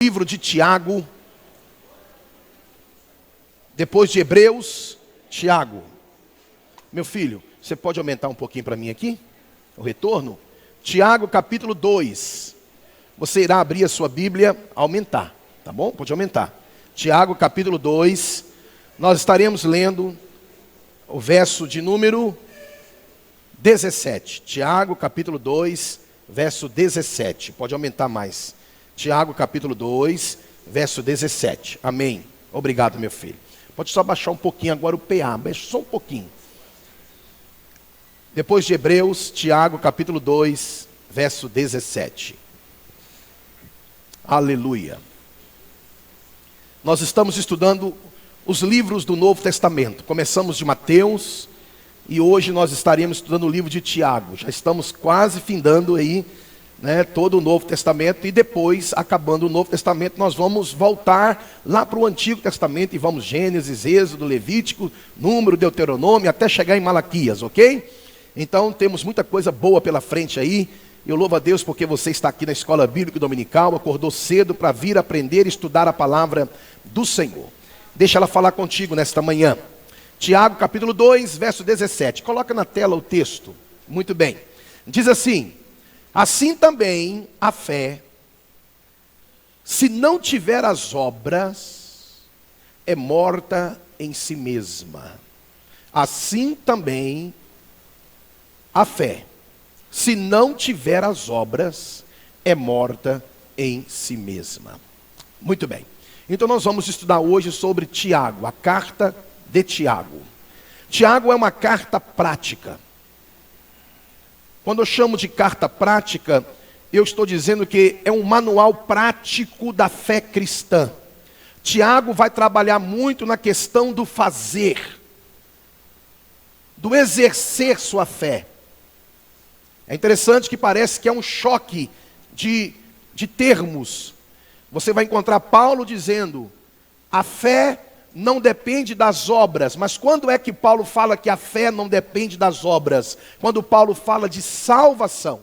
Livro de Tiago, depois de Hebreus, Tiago. Meu filho, você pode aumentar um pouquinho para mim aqui? O retorno? Tiago capítulo 2. Você irá abrir a sua Bíblia, aumentar, tá bom? Pode aumentar. Tiago capítulo 2. Nós estaremos lendo o verso de número 17. Tiago capítulo 2, verso 17. Pode aumentar mais. Tiago capítulo 2, verso 17. Amém. Obrigado, meu filho. Pode só baixar um pouquinho agora o PA, baixa só um pouquinho. Depois de Hebreus, Tiago capítulo 2, verso 17. Aleluia. Nós estamos estudando os livros do Novo Testamento. Começamos de Mateus e hoje nós estaremos estudando o livro de Tiago. Já estamos quase findando aí, todo o Novo Testamento, e depois, acabando o Novo Testamento, nós vamos voltar lá para o Antigo Testamento e vamos Gênesis, Êxodo, Levítico, Número, Deuteronômio, até chegar em Malaquias, ok? Então temos muita coisa boa pela frente aí. Eu louvo a Deus porque você está aqui na Escola Bíblica Dominical, acordou cedo para vir aprender e estudar a palavra do Senhor. Deixa ela falar contigo nesta manhã. Tiago capítulo 2, verso 17. Coloca na tela o texto. Muito bem. Diz assim: assim também a fé, se não tiver as obras, é morta em si mesma. Assim também a fé, se não tiver as obras, é morta em si mesma. Muito bem. Então nós vamos estudar hoje sobre Tiago, a carta de Tiago. Tiago é uma carta prática. Quando eu chamo de carta prática, eu estou dizendo que é um manual prático da fé cristã. Tiago vai trabalhar muito na questão do fazer, do exercer sua fé. É interessante que parece que é um choque de termos. Você vai encontrar Paulo dizendo, a fé não depende das obras. Mas quando é que Paulo fala que a fé não depende das obras? Quando Paulo fala de salvação.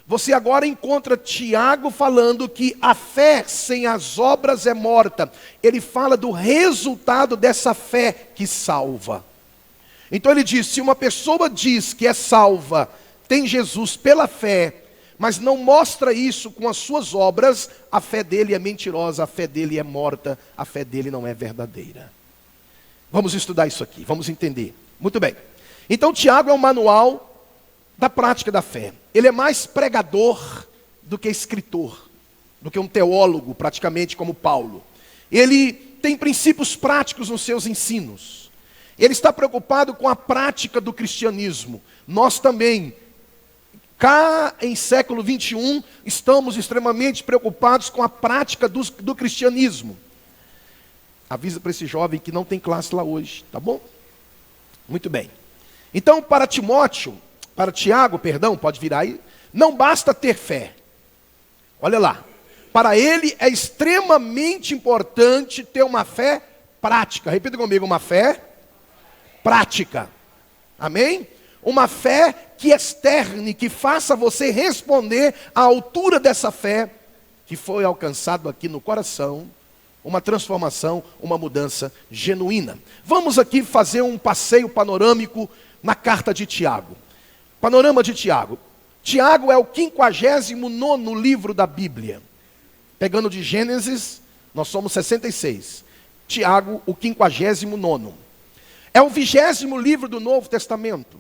Você agora encontra Tiago falando que a fé sem as obras é morta. Ele fala do resultado dessa fé que salva. Então ele diz, se uma pessoa diz que é salva, tem Jesus pela fé, mas não mostra isso com as suas obras, a fé dele é mentirosa, a fé dele é morta, a fé dele não é verdadeira. Vamos estudar isso aqui, vamos entender. Muito bem. Então Tiago é um manual da prática da fé. Ele é mais pregador do que escritor, do que um teólogo, praticamente como Paulo. Ele tem princípios práticos nos seus ensinos. Ele está preocupado com a prática do cristianismo. Nós também, cá em século 21, estamos extremamente preocupados com a prática do cristianismo. Avisa para esse jovem que não tem classe lá hoje, tá bom? Muito bem. Então, para Tiago, pode virar aí, não basta ter fé. Olha lá. Para ele é extremamente importante ter uma fé prática. Repita comigo, uma fé prática. Amém? Uma fé que externe, que faça você responder à altura dessa fé que foi alcançado aqui no coração, uma transformação, uma mudança genuína. Vamos aqui fazer um passeio panorâmico na carta de Tiago. Panorama de Tiago. Tiago é o 59º livro da Bíblia. Pegando de Gênesis, nós somos 66. Tiago, o 59º. É o 20º livro do Novo Testamento.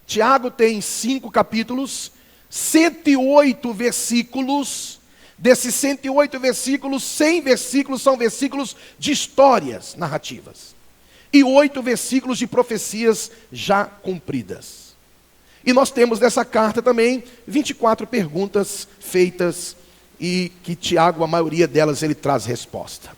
Tiago tem 5 capítulos, 108 versículos. Desses 108 versículos, 100 versículos são versículos de histórias narrativas. E 8 versículos de profecias já cumpridas. E nós temos nessa carta também 24 perguntas feitas e que Tiago, a maioria delas, ele traz resposta.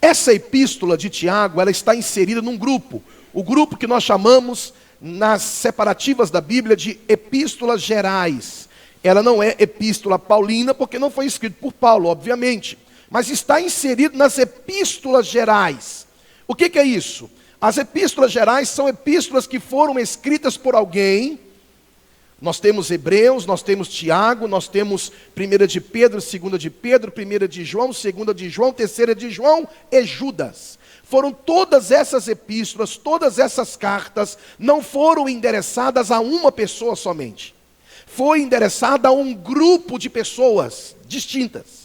Essa epístola de Tiago, ela está inserida num grupo. O grupo que nós chamamos, nas separativas da Bíblia, de epístolas gerais. Ela não é epístola paulina, porque não foi escrito por Paulo, obviamente. Mas está inserido nas epístolas gerais. O que é isso? As epístolas gerais são epístolas que foram escritas por alguém Nós temos Hebreus, nós temos Tiago, nós temos 1 de Pedro, 2 de Pedro, 1 de João, 2 de João, 3 de João e Judas. Foram todas essas epístolas, todas essas cartas, não foram endereçadas a uma pessoa somente. Foi endereçada a um grupo de pessoas distintas.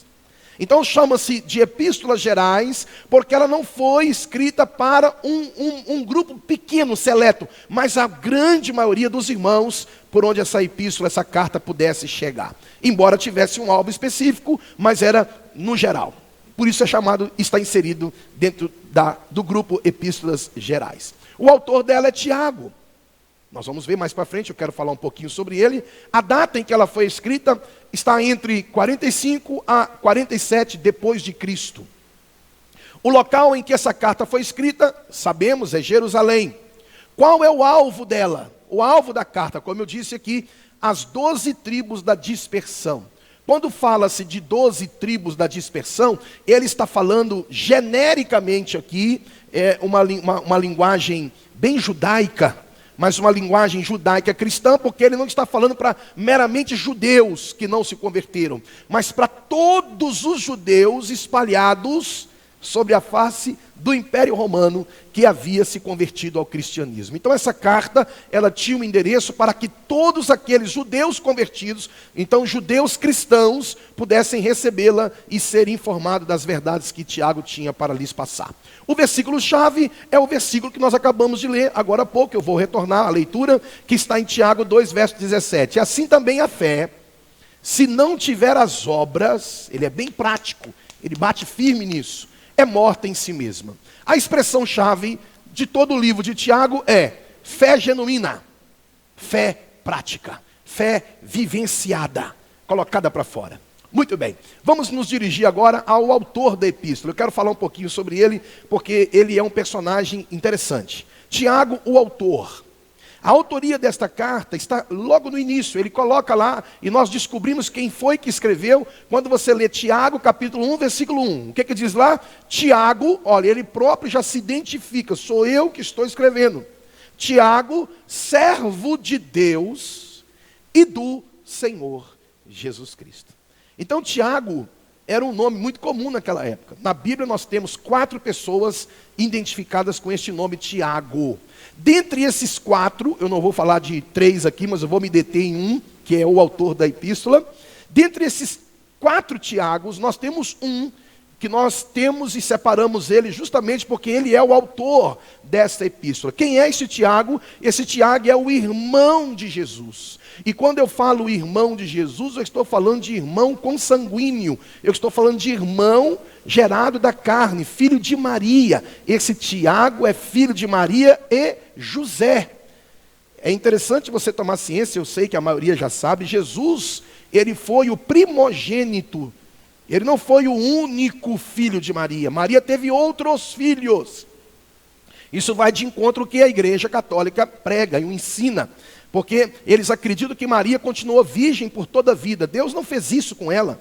Então chama-se de epístolas gerais, porque ela não foi escrita para um grupo pequeno, seleto, mas a grande maioria dos irmãos, por onde essa epístola, essa carta pudesse chegar. Embora tivesse um alvo específico, mas era no geral. Por isso é chamado, está inserido dentro do grupo Epístolas Gerais. O autor dela é Tiago. Nós vamos ver mais para frente, eu quero falar um pouquinho sobre ele. A data em que ela foi escrita está entre 45 a 47 depois de Cristo. O local em que essa carta foi escrita, sabemos, é Jerusalém. Qual é o alvo dela? O alvo da carta, como eu disse aqui, as 12 tribos da dispersão. Quando fala-se de 12 tribos da dispersão, ele está falando genericamente aqui, uma linguagem bem judaica, mas uma linguagem judaica cristã, porque ele não está falando para meramente judeus que não se converteram, mas para todos os judeus espalhados sobre a face do Império Romano que havia se convertido ao cristianismo. Então essa carta, ela tinha um endereço para que todos aqueles judeus convertidos, então judeus cristãos, pudessem recebê-la e ser informados das verdades que Tiago tinha para lhes passar. O versículo-chave é o versículo que nós acabamos de ler agora há pouco. Eu vou retornar à leitura que está em Tiago 2, verso 17. Assim também a fé, se não tiver as obras, ele é bem prático, ele bate firme nisso, é morta em si mesma. A expressão-chave de todo o livro de Tiago é fé genuína, fé prática, fé vivenciada, colocada para fora. Muito bem, vamos nos dirigir agora ao autor da epístola. Eu quero falar um pouquinho sobre ele, porque ele é um personagem interessante. Tiago, o autor. A autoria desta carta está logo no início, ele coloca lá, e nós descobrimos quem foi que escreveu, quando você lê Tiago, capítulo 1, versículo 1. O que que diz lá? Tiago, olha, ele próprio já se identifica, sou eu que estou escrevendo. Tiago, servo de Deus e do Senhor Jesus Cristo. Então Tiago era um nome muito comum naquela época. Na Bíblia nós temos 4 pessoas identificadas com este nome Tiago. Dentre esses 4, eu não vou falar de 3 aqui, mas eu vou me deter em um, que é o autor da epístola. Dentre esses 4 Tiagos, nós temos um que nós temos e separamos ele justamente porque ele é o autor desta epístola. Quem é esse Tiago? Esse Tiago é o irmão de Jesus. E quando eu falo irmão de Jesus, eu estou falando de irmão consanguíneo. Eu estou falando de irmão gerado da carne, filho de Maria. Esse Tiago é filho de Maria e José. É interessante você tomar ciência, eu sei que a maioria já sabe, Jesus, ele foi o primogênito. Ele não foi o único filho de Maria. Maria teve outros filhos. Isso vai de encontro ao que a Igreja Católica prega e o ensina. Porque eles acreditam que Maria continuou virgem por toda a vida. Deus não fez isso com ela.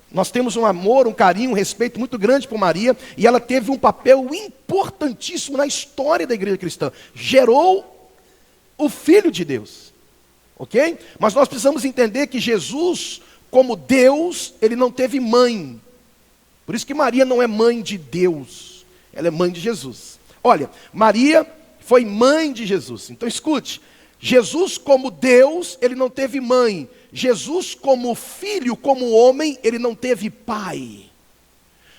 Nós temos um amor, um carinho, um respeito muito grande por Maria. E ela teve um papel importantíssimo na história da Igreja Cristã. Gerou o Filho de Deus. Ok? Mas nós precisamos entender que Jesus, como Deus, ele não teve mãe. Por isso que Maria não é mãe de Deus. Ela é mãe de Jesus. Olha, Maria foi mãe de Jesus. Então escute. Jesus como Deus, ele não teve mãe. Jesus como filho, como homem, ele não teve pai.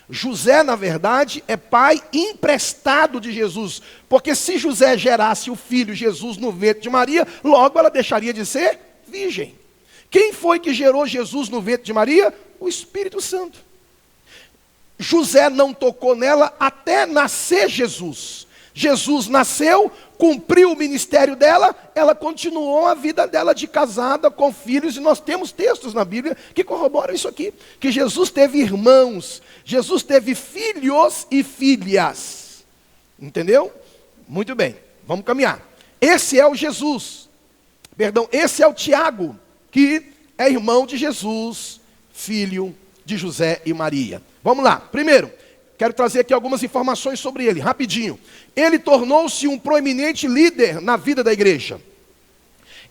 José, na verdade, é pai emprestado de Jesus. Porque se José gerasse o filho Jesus no ventre de Maria, logo ela deixaria de ser virgem. Quem foi que gerou Jesus no ventre de Maria? O Espírito Santo. José não tocou nela até nascer Jesus. Jesus nasceu, cumpriu o ministério dela, ela continuou a vida dela de casada, com filhos, e nós temos textos na Bíblia que corroboram isso aqui, que Jesus teve irmãos, Jesus teve filhos e filhas, entendeu? Muito bem, vamos caminhar. Esse é o esse é o Tiago, que é irmão de Jesus, filho de José e Maria. Vamos lá, primeiro, quero trazer aqui algumas informações sobre ele, rapidinho. Ele tornou-se um proeminente líder na vida da igreja.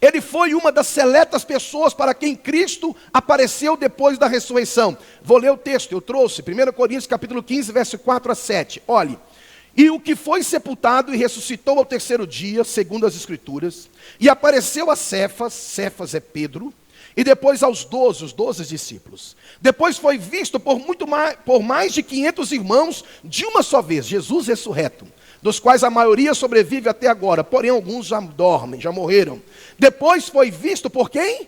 Ele foi uma das seletas pessoas para quem Cristo apareceu depois da ressurreição. Vou ler o texto, eu trouxe, 1 Coríntios capítulo 15, verso 4 a 7. Olhe, e o que foi sepultado e ressuscitou ao terceiro dia, segundo as Escrituras, e apareceu a Cefas, Cefas é Pedro, e depois aos 12, os 12 discípulos. Depois foi visto por mais de 500 irmãos de uma só vez, Jesus ressurreto, dos quais a maioria sobrevive até agora, porém alguns já dormem, já morreram. Depois foi visto por quem?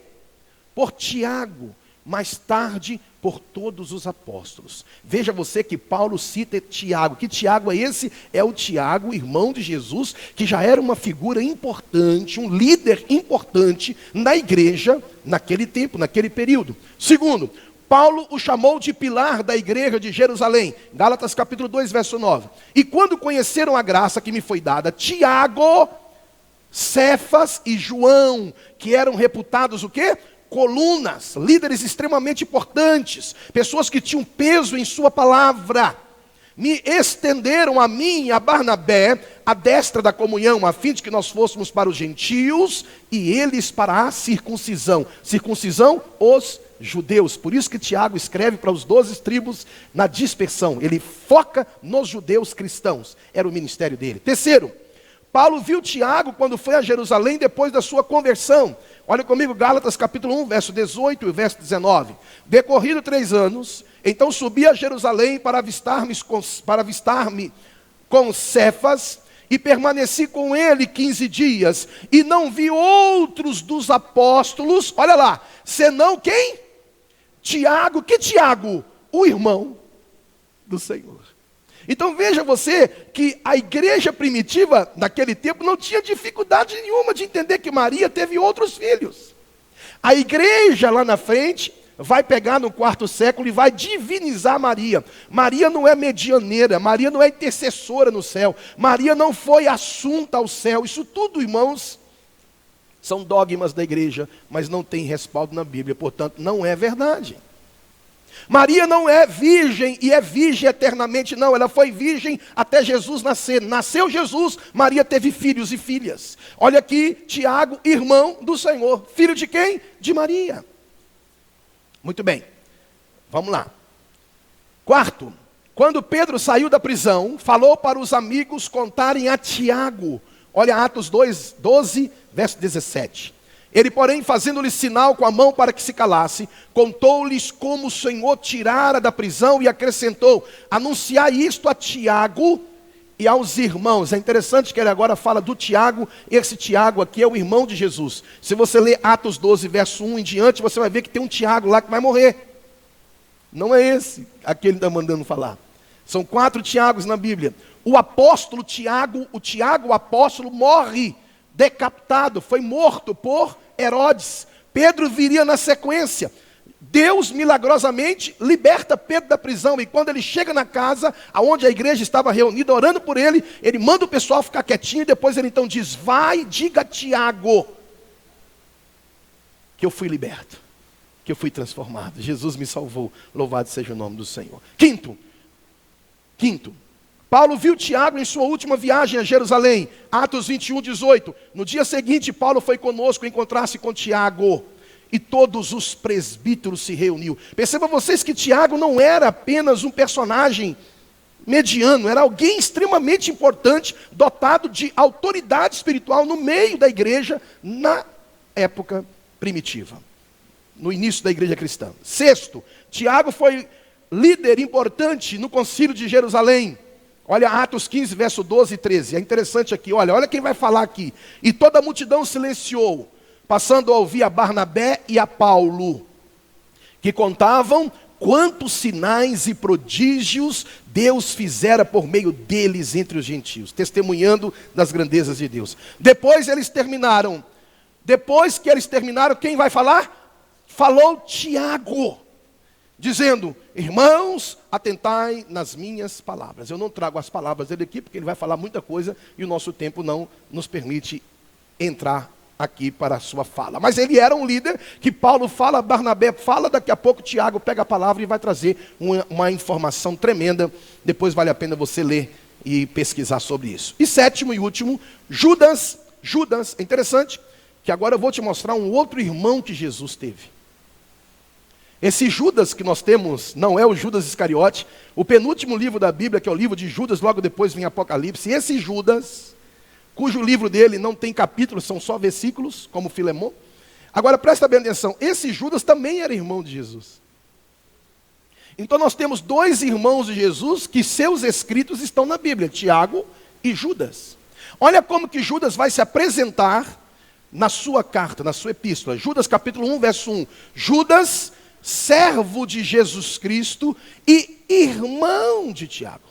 Por Tiago, mais tarde por todos os apóstolos. Veja você que Paulo cita Tiago. Que Tiago é esse? É o Tiago, irmão de Jesus, que já era uma figura importante, um líder importante na igreja naquele tempo, naquele período. Segundo, Paulo o chamou de pilar da igreja de Jerusalém. Gálatas capítulo 2, verso 9. E quando conheceram a graça que me foi dada, Tiago, Cefas e João, que eram reputados o quê? Colunas, líderes extremamente importantes, pessoas que tinham peso em sua palavra, me estenderam a mim e a Barnabé a destra da comunhão, a fim de que nós fôssemos para os gentios e eles para a circuncisão. Circuncisão, os judeus. Por isso que Tiago escreve para os 12 tribos na dispersão. Ele foca nos judeus cristãos. Era o ministério dele. Terceiro, Paulo viu Tiago quando foi a Jerusalém depois da sua conversão. Olha comigo, Gálatas capítulo 1, verso 18 e verso 19. Decorrido 3 anos, então subi a Jerusalém para avistar-me com Cefas, e permaneci com ele 15 dias, e não vi outros dos apóstolos, olha lá, senão quem? Tiago. Que Tiago? O irmão do Senhor. Então veja você que a igreja primitiva naquele tempo não tinha dificuldade nenhuma de entender que Maria teve outros filhos. A igreja lá na frente vai pegar no 4º século e vai divinizar Maria. Maria não é medianeira, Maria não é intercessora no céu, Maria não foi assunta ao céu. Isso tudo, irmãos, são dogmas da igreja, mas não tem respaldo na Bíblia, portanto não é verdade. Maria não é virgem e é virgem eternamente, não. Ela foi virgem até Jesus nascer. Nasceu Jesus, Maria teve filhos e filhas. Olha aqui, Tiago, irmão do Senhor. Filho de quem? De Maria. Muito bem, vamos lá. Quarto, quando Pedro saiu da prisão, falou para os amigos contarem a Tiago. Olha Atos 2, 12, verso 17. Ele, porém, fazendo-lhe sinal com a mão para que se calasse, contou-lhes como o Senhor tirara da prisão e acrescentou: anunciai isto a Tiago e aos irmãos. É interessante que ele agora fala do Tiago. Esse Tiago aqui é o irmão de Jesus. Se você ler Atos 12, verso 1 em diante, você vai ver que tem um Tiago lá que vai morrer. Não é esse a que ele está mandando falar. São 4 Tiagos na Bíblia. O apóstolo Tiago, o apóstolo, morre decapitado, foi morto por Herodes. Pedro viria na sequência. Deus milagrosamente liberta Pedro da prisão, e quando ele chega na casa onde a igreja estava reunida orando por ele, ele manda o pessoal ficar quietinho, e depois ele então diz: vai, diga a Tiago que eu fui liberto, que eu fui transformado, Jesus me salvou, louvado seja o nome do Senhor. Quinto, Paulo viu Tiago em sua última viagem a Jerusalém, Atos 21, 18. No dia seguinte, Paulo foi conosco encontrar-se com Tiago, e todos os presbíteros se reuniu. Percebam vocês que Tiago não era apenas um personagem mediano, era alguém extremamente importante, dotado de autoridade espiritual no meio da igreja, na época primitiva, no início da igreja cristã. Sexto, Tiago foi líder importante no concílio de Jerusalém. Olha Atos 15, verso 12 e 13. É interessante aqui, olha quem vai falar aqui. E toda a multidão silenciou, passando a ouvir a Barnabé e a Paulo, que contavam quantos sinais e prodígios Deus fizera por meio deles entre os gentios, testemunhando das grandezas de Deus. Depois que eles terminaram, quem vai falar? Falou Tiago, dizendo: irmãos, atentai nas minhas palavras. Eu não trago as palavras dele aqui, porque ele vai falar muita coisa, e o nosso tempo não nos permite entrar aqui para a sua fala. Mas ele era um líder que Paulo fala, Barnabé fala, daqui a pouco Tiago pega a palavra e vai trazer uma informação tremenda. Depois vale a pena você ler e pesquisar sobre isso. E sétimo e último, Judas, é interessante que agora eu vou te mostrar um outro irmão que Jesus teve. Esse Judas que nós temos não é o Judas Iscariote. O penúltimo livro da Bíblia, que é o livro de Judas, logo depois vem Apocalipse. E esse Judas, cujo livro dele não tem capítulos, são só versículos, como Filemão. Agora presta bem atenção, esse Judas também era irmão de Jesus. Então nós temos dois irmãos de Jesus que seus escritos estão na Bíblia, Tiago e Judas. Olha como que Judas vai se apresentar na sua carta, na sua epístola. Judas capítulo 1, verso 1. Judas, servo de Jesus Cristo e irmão de Tiago.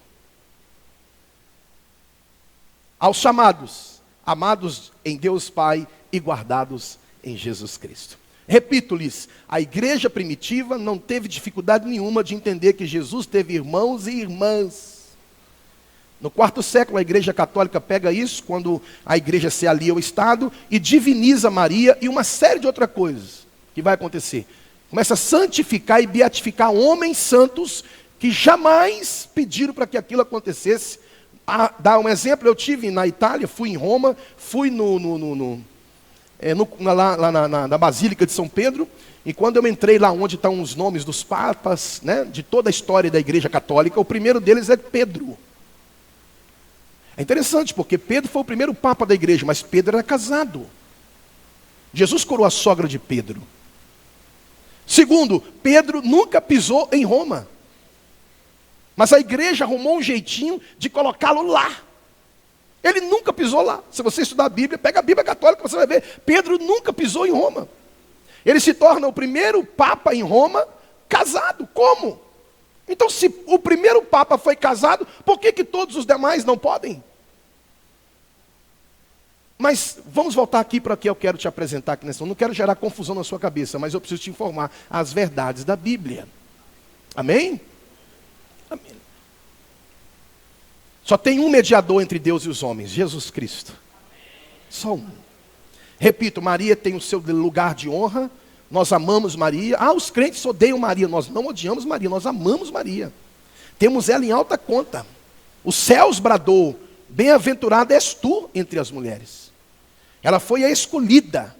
Aos chamados, amados em Deus Pai e guardados em Jesus Cristo. Repito-lhes, a igreja primitiva não teve dificuldade nenhuma de entender que Jesus teve irmãos e irmãs. No quarto século, a igreja católica pega isso, quando a igreja se alia ao Estado, e diviniza Maria e uma série de outras coisas que vai acontecer. Começa a santificar e beatificar homens santos que jamais pediram para que aquilo acontecesse. Dar um exemplo, eu tive na Itália, fui em Roma, fui na Basílica de São Pedro, e quando eu entrei lá onde estão os nomes dos papas, né, de toda a história da igreja católica, o primeiro deles é Pedro. É interessante, porque Pedro foi o primeiro papa da igreja, mas Pedro era casado. Jesus curou a sogra de Pedro. Segundo, Pedro nunca pisou em Roma. Mas a igreja arrumou um jeitinho de colocá-lo lá. Ele nunca pisou lá. Se você estudar a Bíblia, pega a Bíblia católica, você vai ver. Pedro nunca pisou em Roma. Ele se torna o primeiro papa em Roma casado. Como? Então, se o primeiro papa foi casado, por que todos os demais não podem? Mas vamos voltar aqui para o que eu quero te apresentar aqui nessa. Eu não quero gerar confusão na sua cabeça, mas eu preciso te informar as verdades da Bíblia. Amém? Amém. Só tem um mediador entre Deus e os homens, Jesus Cristo. Só um. Repito, Maria tem o seu lugar de honra. Nós amamos Maria. Os crentes odeiam Maria. Nós não odiamos Maria, nós amamos Maria. Temos ela em alta conta. Os céus bradou, bem-aventurada és tu entre as mulheres. Ela foi a escolhida.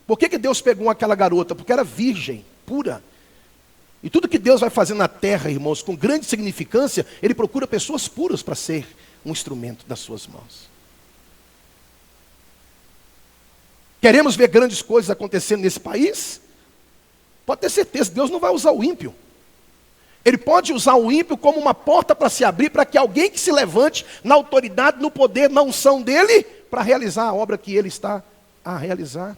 Por que Deus pegou aquela garota? Porque era virgem, pura. E tudo que Deus vai fazer na terra, irmãos, com grande significância, Ele procura pessoas puras para ser um instrumento das suas mãos. Queremos ver grandes coisas acontecendo nesse país? Pode ter certeza, Deus não vai usar o ímpio. Ele pode usar o ímpio como uma porta para se abrir, para que alguém que se levante na autoridade, no poder, na unção dele, para realizar a obra que ele está a realizar.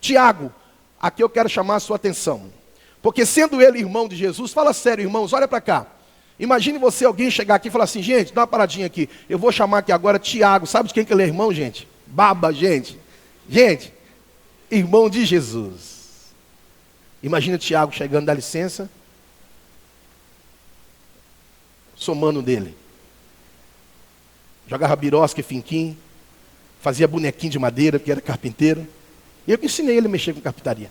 Tiago, aqui eu quero chamar a sua atenção. Porque sendo ele irmão de Jesus, fala sério, irmãos, olha para cá. Imagine você, alguém chegar aqui e falar assim, gente, dá uma paradinha aqui. Eu vou chamar aqui agora Tiago. Sabe de quem que ele é irmão, gente? Baba, gente. Gente, irmão de Jesus. Imagina Tiago chegando, dá licença. Sou mano dele. Jogava birosca e finquim. Fazia bonequinho de madeira, porque era carpinteiro. E eu que ensinei ele a mexer com carpintaria.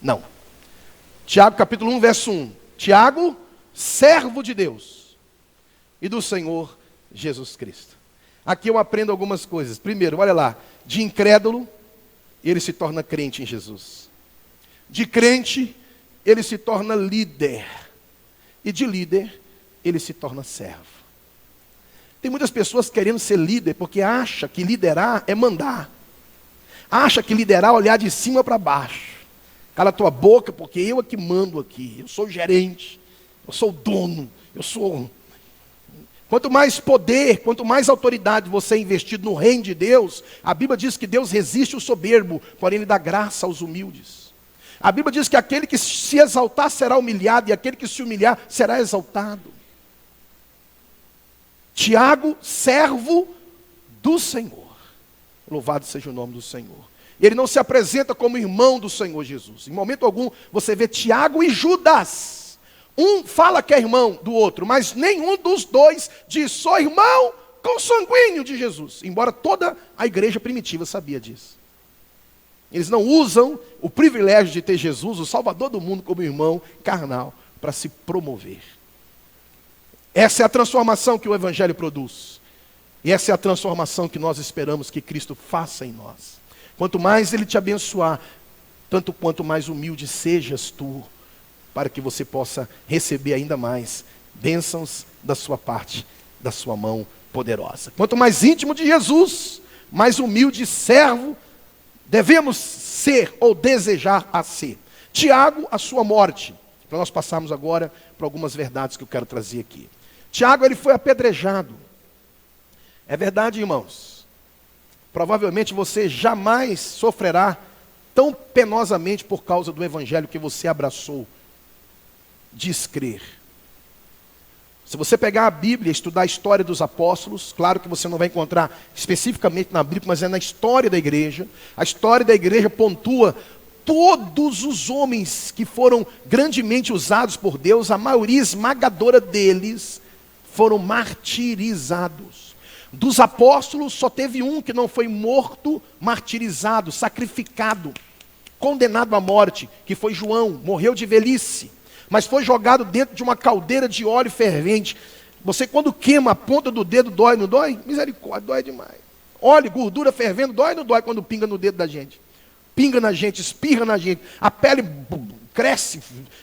Não. Tiago capítulo 1, verso 1. Tiago, servo de Deus e do Senhor Jesus Cristo. Aqui eu aprendo algumas coisas. Primeiro, olha lá. De incrédulo, ele se torna crente em Jesus. De crente, ele se torna líder. E de líder, ele se torna servo. Tem muitas pessoas querendo ser líder porque acha que liderar é mandar. Acha que liderar é olhar de cima para baixo. Cala a tua boca porque eu é que mando aqui. Eu sou o gerente, eu sou o dono, eu sou... Quanto mais poder, quanto mais autoridade você é investido no reino de Deus, a Bíblia diz que Deus resiste o soberbo, porém Ele dá graça aos humildes. A Bíblia diz que aquele que se exaltar será humilhado, e aquele que se humilhar será exaltado. Tiago, servo do Senhor. Louvado seja o nome do Senhor. Ele não se apresenta como irmão do Senhor Jesus. Em momento algum você vê Tiago e Judas. Um fala que é irmão do outro, mas nenhum dos dois diz, sou irmão consanguíneo de Jesus. Embora toda a igreja primitiva sabia disso. Eles não usam o privilégio de ter Jesus, o Salvador do mundo, como irmão carnal, para se promover. Essa é a transformação que o Evangelho produz. E essa é a transformação que nós esperamos que Cristo faça em nós. Quanto mais Ele te abençoar, tanto quanto mais humilde sejas tu, para que você possa receber ainda mais bênçãos da sua parte, da sua mão poderosa. Quanto mais íntimo de Jesus, mais humilde servo devemos ser ou desejar a ser. Tiago, a sua morte. Para nós passarmos agora para algumas verdades que eu quero trazer aqui. Tiago, ele foi apedrejado. É verdade, irmãos. Provavelmente você jamais sofrerá tão penosamente por causa do evangelho que você abraçou, diz crer. Se você pegar a Bíblia e estudar a história dos apóstolos, claro que você não vai encontrar especificamente na Bíblia, mas é na história da igreja. A história da igreja pontua todos os homens que foram grandemente usados por Deus, a maioria esmagadora deles foram martirizados. Dos apóstolos, só teve um que não foi morto, martirizado, sacrificado, condenado à morte, que foi João, morreu de velhice, mas foi jogado dentro de uma caldeira de óleo fervente. Você quando queima a ponta do dedo, dói, não dói? Misericórdia, dói demais. Óleo, gordura fervendo, dói ou não dói quando pinga no dedo da gente? Pinga na gente, espirra na gente, a pele cresce,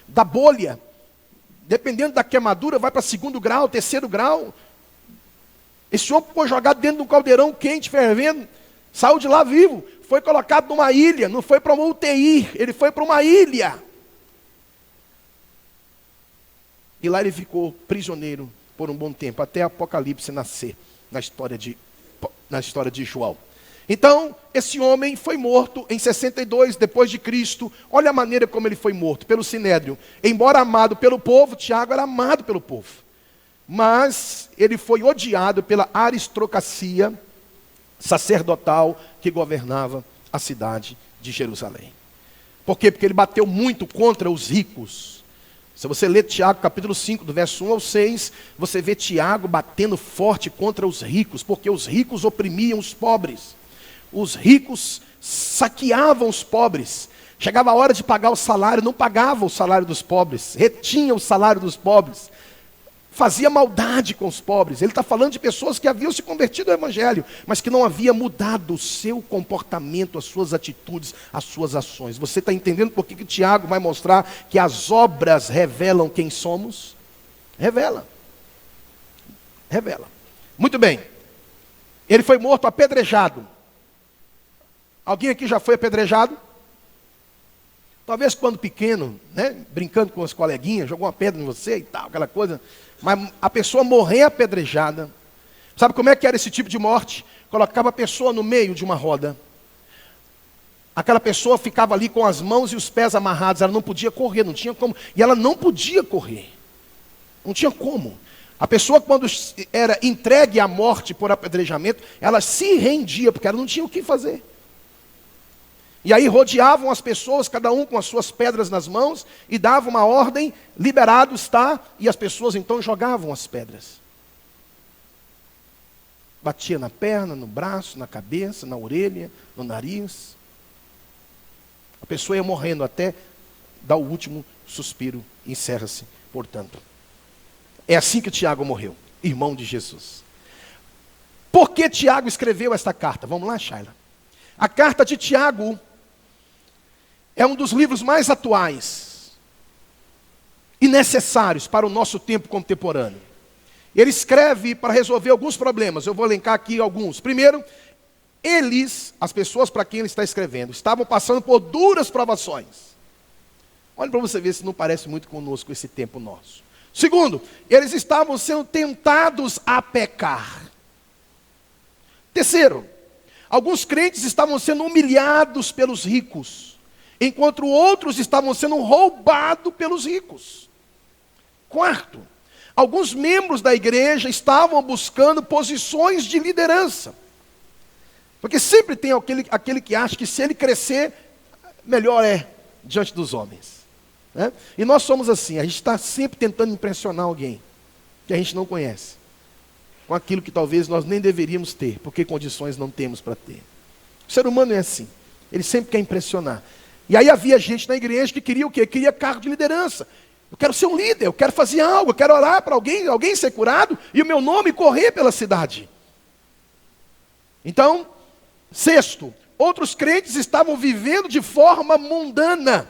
dá bolha. Dependendo da queimadura, vai para segundo grau, terceiro grau. Esse homem foi jogado dentro de um caldeirão quente, fervendo, saiu de lá vivo, foi colocado numa ilha, não foi para uma UTI, ele foi para uma ilha. E lá ele ficou prisioneiro por um bom tempo, até Apocalipse nascer, na história de João. Então, esse homem foi morto em 62 depois de Cristo. Olha a maneira como ele foi morto, pelo Sinédrio. Embora amado pelo povo, Tiago era amado pelo povo. Mas ele foi odiado pela aristocracia sacerdotal que governava a cidade de Jerusalém. Por quê? Porque ele bateu muito contra os ricos. Se você ler Tiago capítulo 5, do verso 1 ao 6, você vê Tiago batendo forte contra os ricos, porque os ricos oprimiam os pobres. Os ricos saqueavam os pobres. Chegava a hora de pagar o salário, não pagava o salário dos pobres, retinha o salário dos pobres. Fazia maldade com os pobres. Ele está falando de pessoas que haviam se convertido ao evangelho, mas que não havia mudado o seu comportamento, as suas atitudes, as suas ações. Você está entendendo por que Tiago vai mostrar que as obras revelam quem somos? Revela. Revela. Muito bem. Ele foi morto apedrejado. Alguém aqui já foi apedrejado? Talvez quando pequeno, né, brincando com as coleguinhas, jogou uma pedra em você e tal, aquela coisa. Mas a pessoa morrer apedrejada. Sabe como é que era esse tipo de morte? Colocava a pessoa no meio de uma roda. Aquela pessoa ficava ali com as mãos e os pés amarrados. Ela não podia correr, não tinha como. E ela não podia correr. Não tinha como. A pessoa, quando era entregue à morte por apedrejamento, ela se rendia, porque ela não tinha o que fazer. E aí rodeavam as pessoas, cada um com as suas pedras nas mãos, e davam uma ordem, liberado está, e as pessoas então jogavam as pedras. Batia na perna, no braço, na cabeça, na orelha, no nariz. A pessoa ia morrendo até dar o último suspiro, e encerra-se, portanto. É assim que Tiago morreu, irmão de Jesus. Por que Tiago escreveu esta carta? Vamos lá, Shaila. A carta de Tiago é um dos livros mais atuais e necessários para o nosso tempo contemporâneo. Ele escreve para resolver alguns problemas. Eu vou elencar aqui alguns. Primeiro, as pessoas para quem ele está escrevendo, estavam passando por duras provações. Olha para você ver se não parece muito conosco esse tempo nosso. Segundo, eles estavam sendo tentados a pecar. Terceiro, alguns crentes estavam sendo humilhados pelos ricos, enquanto outros estavam sendo roubados pelos ricos. Quarto, alguns membros da igreja estavam buscando posições de liderança. Porque sempre tem aquele que acha que se ele crescer, melhor é diante dos homens. Né? E nós somos assim, a gente está sempre tentando impressionar alguém que a gente não conhece, com aquilo que talvez nós nem deveríamos ter, porque condições não temos para ter. O ser humano é assim, ele sempre quer impressionar. E aí havia gente na igreja que queria o quê? Queria cargo de liderança. Eu quero ser um líder, eu quero fazer algo, eu quero orar para alguém ser curado e o meu nome correr pela cidade. Então, sexto, outros crentes estavam vivendo de forma mundana.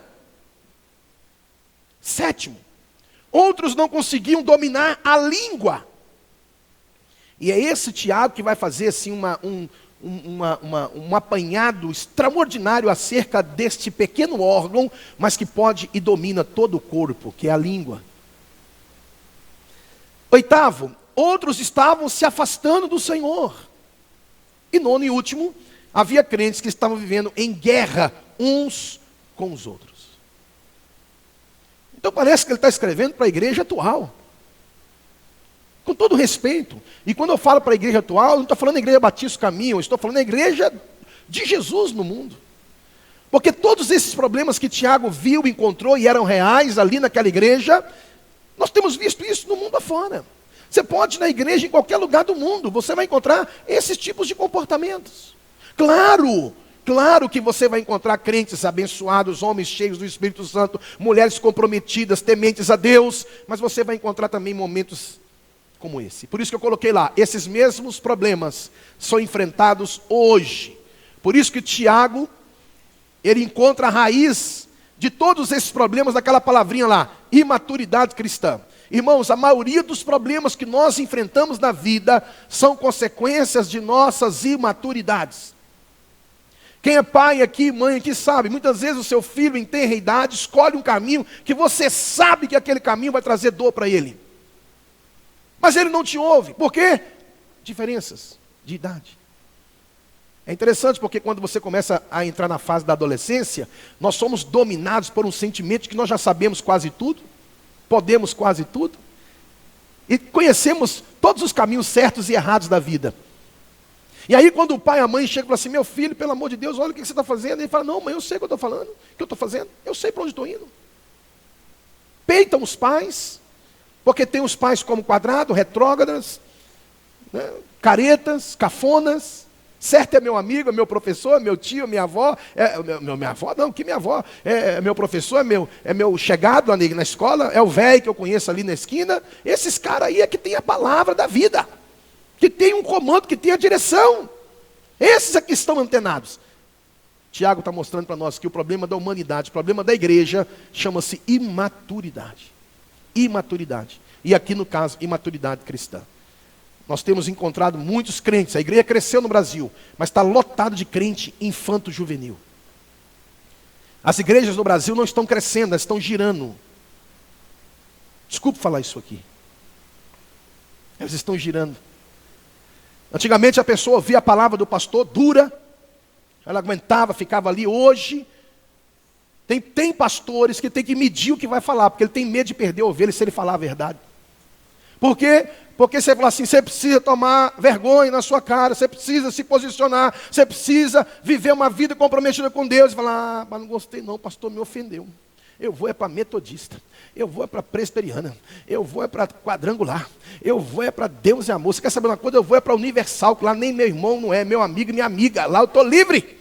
Sétimo, outros não conseguiam dominar a língua. E é esse Tiago que vai fazer assim um apanhado extraordinário acerca deste pequeno órgão, mas que pode e domina todo o corpo, que é a língua. Oitavo, outros estavam se afastando do Senhor. E nono e último, havia crentes que estavam vivendo em guerra uns com os outros. Então parece que ele está escrevendo para a igreja atual. Com todo respeito. E quando eu falo para a igreja atual, eu não estou falando da igreja Batista Caminho, eu estou falando da igreja de Jesus no mundo. Porque todos esses problemas que Tiago viu, encontrou e eram reais ali naquela igreja, nós temos visto isso no mundo afora. Você pode ir na igreja em qualquer lugar do mundo, você vai encontrar esses tipos de comportamentos. Claro que você vai encontrar crentes abençoados, homens cheios do Espírito Santo, mulheres comprometidas, tementes a Deus, mas você vai encontrar também momentos como esse. Por isso que eu coloquei lá, esses mesmos problemas são enfrentados hoje. Por isso que Tiago, ele encontra a raiz de todos esses problemas naquela palavrinha lá, imaturidade cristã. Irmãos, a maioria dos problemas que nós enfrentamos na vida são consequências de nossas imaturidades. Quem é pai aqui, mãe aqui sabe, muitas vezes o seu filho em tenra idade escolhe um caminho que você sabe que aquele caminho vai trazer dor para ele. Mas ele não te ouve. Por quê? Diferenças de idade. É interessante porque quando você começa a entrar na fase da adolescência, nós somos dominados por um sentimento de que nós já sabemos quase tudo, podemos quase tudo, e conhecemos todos os caminhos certos e errados da vida. E aí quando o pai e a mãe chegam e falam assim, meu filho, pelo amor de Deus, olha o que você está fazendo. Ele fala, não mãe, eu sei o que eu estou falando, o que eu estou fazendo, eu sei para onde estou indo. Peitam os pais, porque tem os pais como quadrado, retrógradas, né, caretas, cafonas. Certo é meu amigo, é meu professor, é meu tio, minha avó, minha avó não, que minha avó, é meu professor, é meu chegado lá na escola, é o velho que eu conheço ali na esquina. Esses caras aí é que tem a palavra da vida, que tem um comando, que tem a direção. Esses aqui estão antenados. Tiago está mostrando para nós que o problema da humanidade, o problema da igreja, chama-se imaturidade. Imaturidade. E aqui no caso, imaturidade cristã. Nós temos encontrado muitos crentes, a igreja cresceu no Brasil, mas está lotado de crente infanto-juvenil. As igrejas no Brasil não estão crescendo, elas estão girando. Desculpe falar isso aqui. Elas estão girando. Antigamente a pessoa ouvia a palavra do pastor dura, ela aguentava, ficava ali. Hoje, tem pastores que tem que medir o que vai falar, porque ele tem medo de perder a ovelha se ele falar a verdade. Por quê? Porque você fala assim, você precisa tomar vergonha na sua cara, você precisa se posicionar, você precisa viver uma vida comprometida com Deus. E fala, mas não gostei não, o pastor me ofendeu. Eu vou para metodista, eu vou para presbiteriana, eu vou para quadrangular, eu vou para Deus e Amor. Você quer saber uma coisa? Eu vou para Universal, que lá nem meu irmão não é, meu amigo e minha amiga. Lá eu estou livre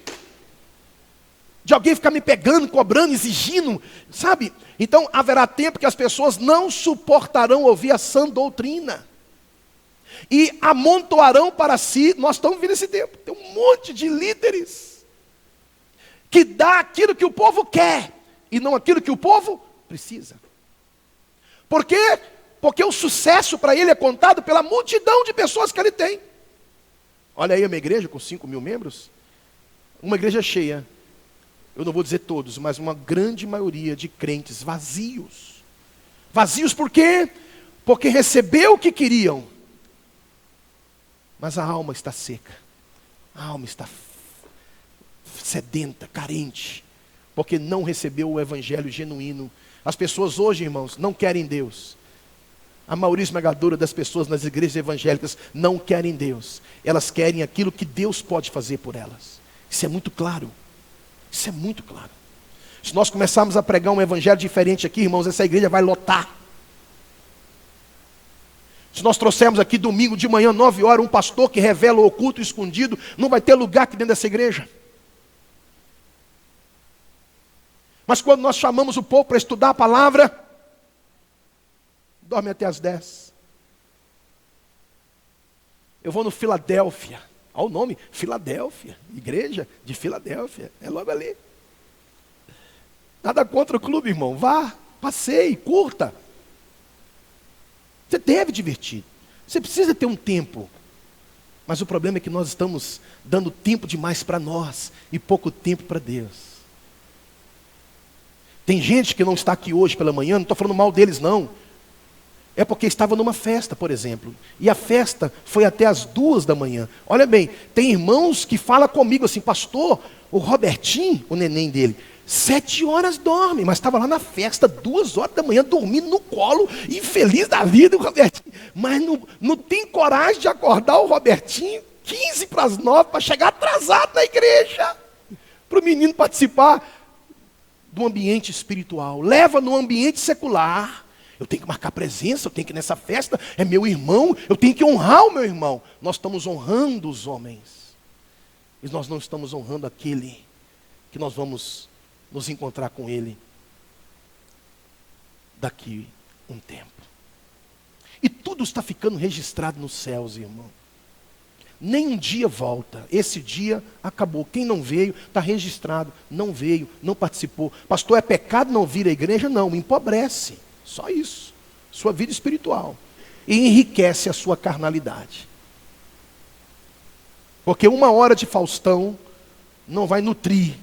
de alguém ficar me pegando, cobrando, exigindo, sabe? Então haverá tempo que as pessoas não suportarão ouvir a sã doutrina. E amontoarão para si, nós estamos vivendo esse tempo, tem um monte de líderes que dá aquilo que o povo quer e não aquilo que o povo precisa. Por quê? Porque o sucesso para ele é contado pela multidão de pessoas que ele tem. Olha aí uma igreja com 5.000 membros, uma igreja cheia, eu não vou dizer todos, mas uma grande maioria de crentes vazios. Vazios por quê? Porque recebeu o que queriam, mas a alma está seca, a alma está sedenta, carente, porque não recebeu o evangelho genuíno. As pessoas hoje, irmãos, não querem Deus. A maioria esmagadora das pessoas nas igrejas evangélicas não querem Deus. Elas querem aquilo que Deus pode fazer por elas. Isso é muito claro. Isso é muito claro. Se nós começarmos a pregar um evangelho diferente aqui, irmãos, essa igreja vai lotar. Se nós trouxermos aqui domingo de manhã, 9 horas, um pastor que revela o oculto e escondido, não vai ter lugar aqui dentro dessa igreja. Mas quando nós chamamos o povo para estudar a palavra, dorme até as 10. Eu vou no Filadélfia, Olha o nome, Filadélfia, igreja de Filadélfia, é logo ali. Nada contra o clube, irmão, vá, passeie, curta. Você deve divertir, você precisa ter um tempo. Mas o problema é que nós estamos dando tempo demais para nós e pouco tempo para Deus. Tem gente que não está aqui hoje pela manhã, não estou falando mal deles não. É porque estava numa festa, por exemplo. E a festa foi até as 2 da manhã. Olha bem, tem irmãos que falam comigo assim, pastor, o Robertinho, o neném dele, 7 horas dorme, mas estava lá na festa, 2 horas da manhã, dormindo no colo, infeliz da vida, o Robertinho. Mas não tem coragem de acordar o Robertinho 15 para as 9, para chegar atrasado na igreja, para o menino participar do ambiente espiritual. Leva no ambiente secular. Eu tenho que marcar presença, eu tenho que ir nessa festa, é meu irmão, eu tenho que honrar o meu irmão. Nós estamos honrando os homens, e nós não estamos honrando aquele que nós vamos nos encontrar com ele daqui um tempo. E tudo está ficando registrado nos céus, irmão. Nem um dia volta, esse dia acabou. Quem não veio, está registrado, não veio, não participou. Pastor, é pecado não vir à igreja? Não, empobrece. Só isso, sua vida espiritual, e enriquece a sua carnalidade, porque 1 hora de Faustão não vai nutrir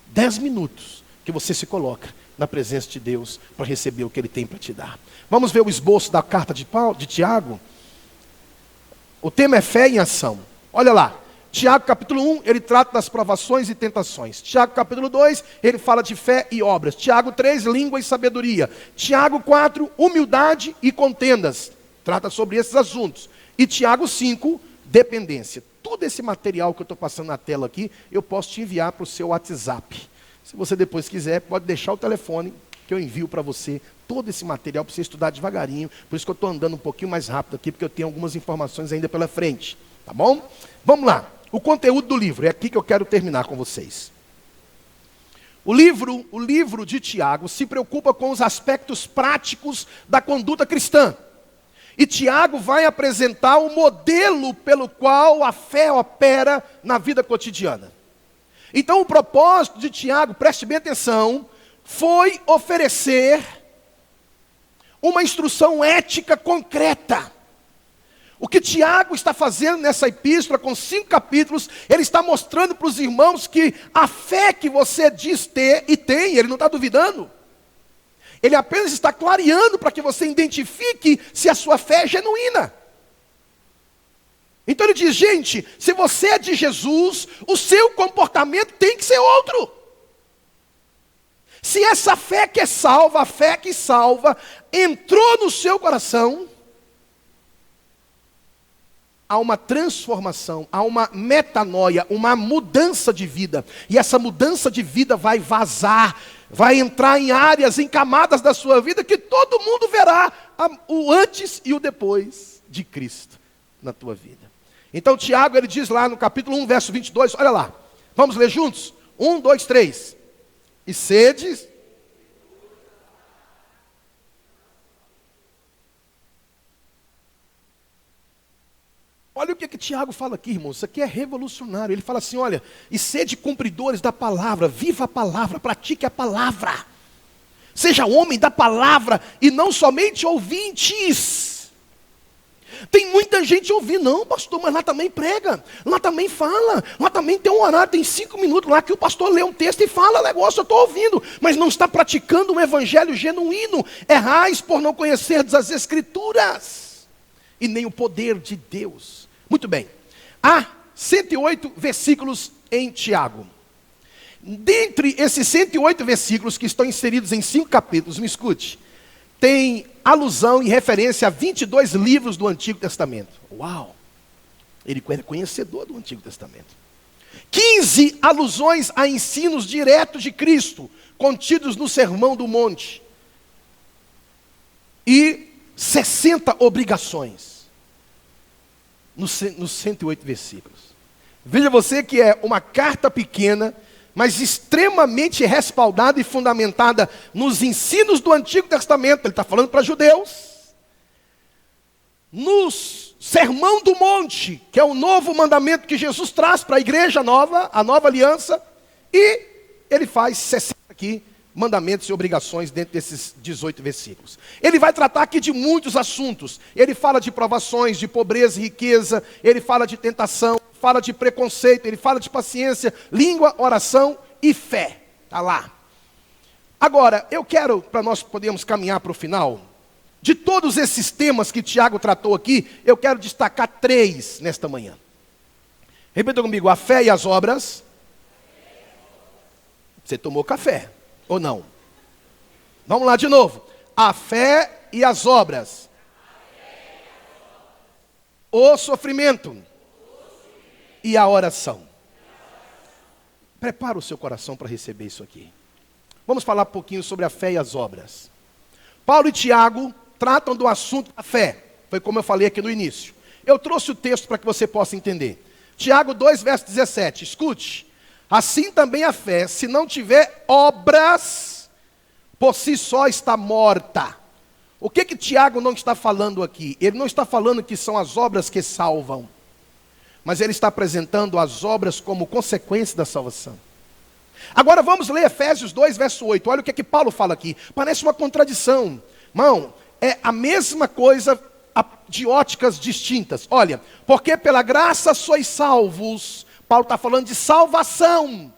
10 minutos que você se coloca na presença de Deus para receber o que Ele tem para te dar. Vamos ver o esboço da carta de Tiago. O tema é fé em ação. Olha lá, Tiago capítulo 1, ele trata das provações e tentações. Tiago capítulo 2, ele fala de fé e obras. Tiago 3, língua e sabedoria. Tiago 4, humildade e contendas. Trata sobre esses assuntos. E Tiago 5, dependência. Todo esse material que eu estou passando na tela aqui, eu posso te enviar para o seu WhatsApp. Se você depois quiser, pode deixar o telefone que eu envio para você. Todo esse material para você estudar devagarinho. Por isso que eu estou andando um pouquinho mais rápido aqui, porque eu tenho algumas informações ainda pela frente. Tá bom? Vamos lá. O conteúdo do livro, é aqui que eu quero terminar com vocês. O livro de Tiago se preocupa com os aspectos práticos da conduta cristã. E Tiago vai apresentar o modelo pelo qual a fé opera na vida cotidiana. Então o propósito de Tiago, preste bem atenção, foi oferecer uma instrução ética concreta. O que Tiago está fazendo nessa epístola, com 5 capítulos, ele está mostrando para os irmãos que a fé que você diz ter e tem, ele não está duvidando. Ele apenas está clareando para que você identifique se a sua fé é genuína. Então ele diz, gente, se você é de Jesus, o seu comportamento tem que ser outro. Se essa fé que é salva, a fé que salva, entrou no seu coração, há uma transformação, há uma metanoia, uma mudança de vida. E essa mudança de vida vai vazar, vai entrar em áreas, em camadas da sua vida que todo mundo verá o antes e o depois de Cristo na tua vida. Então Tiago, ele diz lá no capítulo 1, verso 22, olha lá. Vamos ler juntos? 1, 2, 3. E sedes... Olha o que Tiago fala aqui, irmãos. Isso aqui é revolucionário. Ele fala assim, olha, e sede cumpridores da palavra, viva a palavra, pratique a palavra. Seja homem da palavra e não somente ouvintes. Tem muita gente ouvindo, não pastor, mas lá também prega, lá também fala, lá também tem um horário, tem 5 minutos lá que o pastor lê um texto e fala negócio, eu estou ouvindo, mas não está praticando um evangelho genuíno. Errais por não conhecerdes as escrituras e nem o poder de Deus. Muito bem, há 108 versículos em Tiago. Dentre esses 108 versículos que estão inseridos em 5 capítulos, me escute, tem alusão e referência a 22 livros do Antigo Testamento. Uau! Ele é conhecedor do Antigo Testamento. 15 alusões a ensinos diretos de Cristo, contidos no Sermão do Monte. E 60 obrigações nos 108 versículos. Veja você que é uma carta pequena, mas extremamente respaldada e fundamentada nos ensinos do Antigo Testamento. Ele está falando para judeus, nos Sermão do Monte, que é o novo mandamento que Jesus traz para a igreja nova, a nova aliança, e ele faz 60 aqui mandamentos e obrigações dentro desses 18 versículos. Ele vai tratar aqui de muitos assuntos. Ele fala de provações, de pobreza e riqueza, ele fala de tentação, fala de preconceito, ele fala de paciência, língua, oração e fé. Está lá. Agora, eu quero, para nós podermos caminhar para o final, de todos esses temas que Tiago tratou aqui, eu quero destacar 3 nesta manhã. Repita comigo: a fé e as obras. Você tomou café, ou não? Vamos lá de novo. A fé e as obras. O sofrimento. E a oração. Prepara o seu coração para receber isso aqui. Vamos falar um pouquinho sobre a fé e as obras. Paulo e Tiago tratam do assunto da fé. Foi como eu falei aqui no início. Eu trouxe o texto para que você possa entender. Tiago 2, verso 17. Escute. Assim também a fé, se não tiver obras, por si só está morta. O que Tiago não está falando aqui? Ele não está falando que são as obras que salvam. Mas ele está apresentando as obras como consequência da salvação. Agora vamos ler Efésios 2, verso 8. Olha o que Paulo fala aqui. Parece uma contradição. Irmão, é a mesma coisa de óticas distintas. Olha, porque pela graça sois salvos. Paulo está falando de salvação.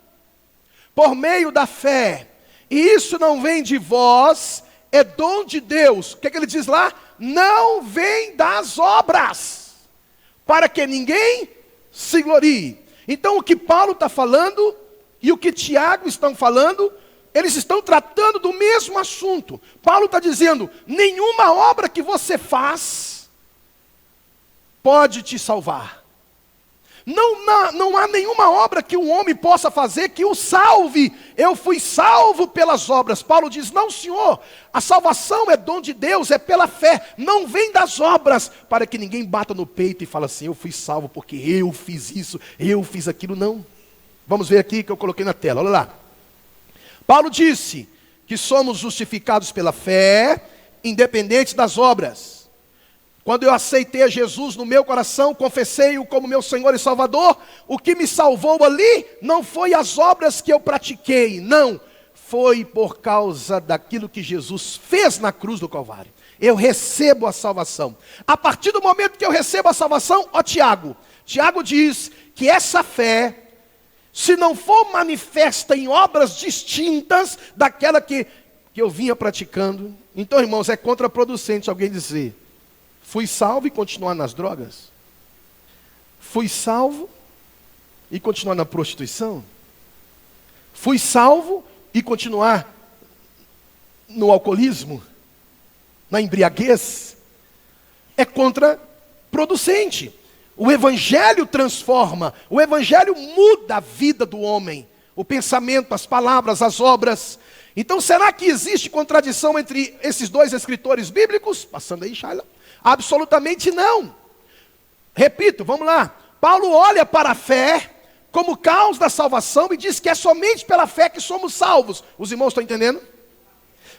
Por meio da fé. E isso não vem de vós, é dom de Deus. O que ele diz lá? Não vem das obras, para que ninguém se glorie. Então o que Paulo está falando e o que Tiago estão falando, eles estão tratando do mesmo assunto. Paulo está dizendo: nenhuma obra que você faz pode te salvar. Não há nenhuma obra que um homem possa fazer que o salve. Eu fui salvo pelas obras. Paulo diz: não, senhor, a salvação é dom de Deus, é pela fé, não vem das obras, para que ninguém bata no peito e fale assim: eu fui salvo porque eu fiz isso, eu fiz aquilo. Não. Vamos ver aqui que eu coloquei na tela, olha lá. Paulo disse que somos justificados pela fé, independente das obras. Quando eu aceitei a Jesus no meu coração, confessei-o como meu Senhor e Salvador, o que me salvou ali não foi as obras que eu pratiquei, não. Foi por causa daquilo que Jesus fez na cruz do Calvário. Eu recebo a salvação. A partir do momento que eu recebo a salvação, Tiago diz que essa fé, se não for manifesta em obras distintas daquela que eu vinha praticando, então, irmãos, é contraproducente alguém dizer: fui salvo e continuar nas drogas? Fui salvo e continuar na prostituição? Fui salvo e continuar no alcoolismo? Na embriaguez? É contraproducente. O Evangelho transforma, o Evangelho muda a vida do homem, o pensamento, as palavras, as obras. Então será que existe contradição entre esses dois escritores bíblicos? Passando aí, Shaila. Absolutamente não. Repito, vamos lá. Paulo olha para a fé como causa da salvação e diz que é somente pela fé que somos salvos. Os irmãos estão entendendo?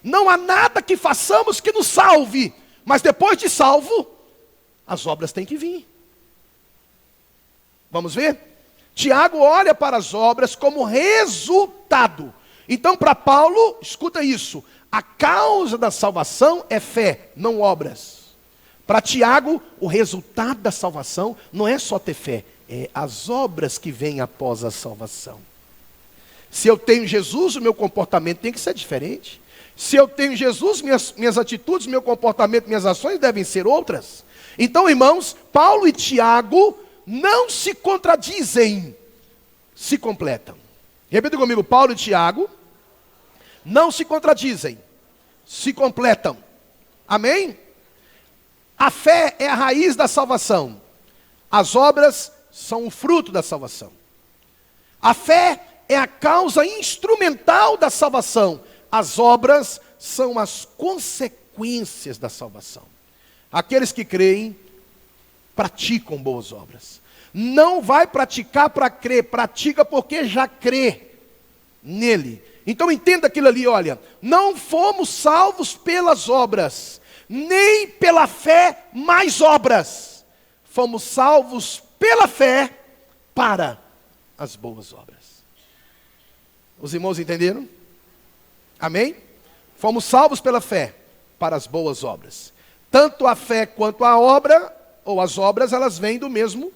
Não há nada que façamos que nos salve, mas depois de salvo, as obras têm que vir. Vamos ver? Tiago olha para as obras como resultado. Então, para Paulo, escuta isso: a causa da salvação é fé, não obras. Para Tiago, o resultado da salvação não é só ter fé, é as obras que vêm após a salvação. Se eu tenho Jesus, o meu comportamento tem que ser diferente. Se eu tenho Jesus, minhas atitudes, meu comportamento, minhas ações devem ser outras. Então, irmãos, Paulo e Tiago não se contradizem, se completam. Repita comigo: Paulo e Tiago não se contradizem, se completam. Amém? A fé é a raiz da salvação. As obras são o fruto da salvação. A fé é a causa instrumental da salvação. As obras são as consequências da salvação. Aqueles que creem praticam boas obras. Não vai praticar para crer, pratica porque já crê nele. Então entenda aquilo ali, olha: não fomos salvos pelas obras, nem pela fé mais obras, fomos salvos pela fé para as boas obras. Os irmãos entenderam? Amém? Fomos salvos pela fé para as boas obras. Tanto a fé quanto a obra, ou as obras, elas vêm do mesmo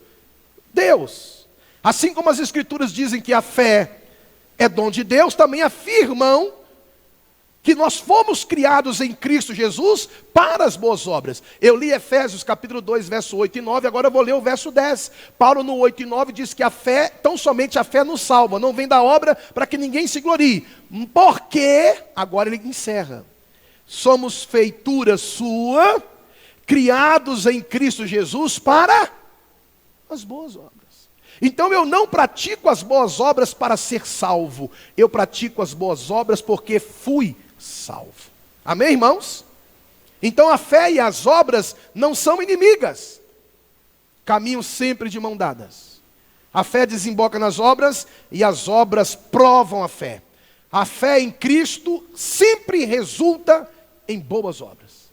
Deus. Assim como as Escrituras dizem que a fé é dom de Deus, também afirmam que nós fomos criados em Cristo Jesus para as boas obras. Eu li Efésios capítulo 2, verso 8 e 9, agora eu vou ler o verso 10. Paulo no 8 e 9 diz que a fé, tão somente a fé nos salva, não vem da obra para que ninguém se glorie. Porque, agora ele encerra, somos feitura sua, criados em Cristo Jesus para as boas obras. Então eu não pratico as boas obras para ser salvo, eu pratico as boas obras porque fui salvo. Amém, irmãos? Então a fé e as obras não são inimigas, caminham sempre de mão dadas. A fé desemboca nas obras e as obras provam a fé. A fé em Cristo sempre resulta em boas obras.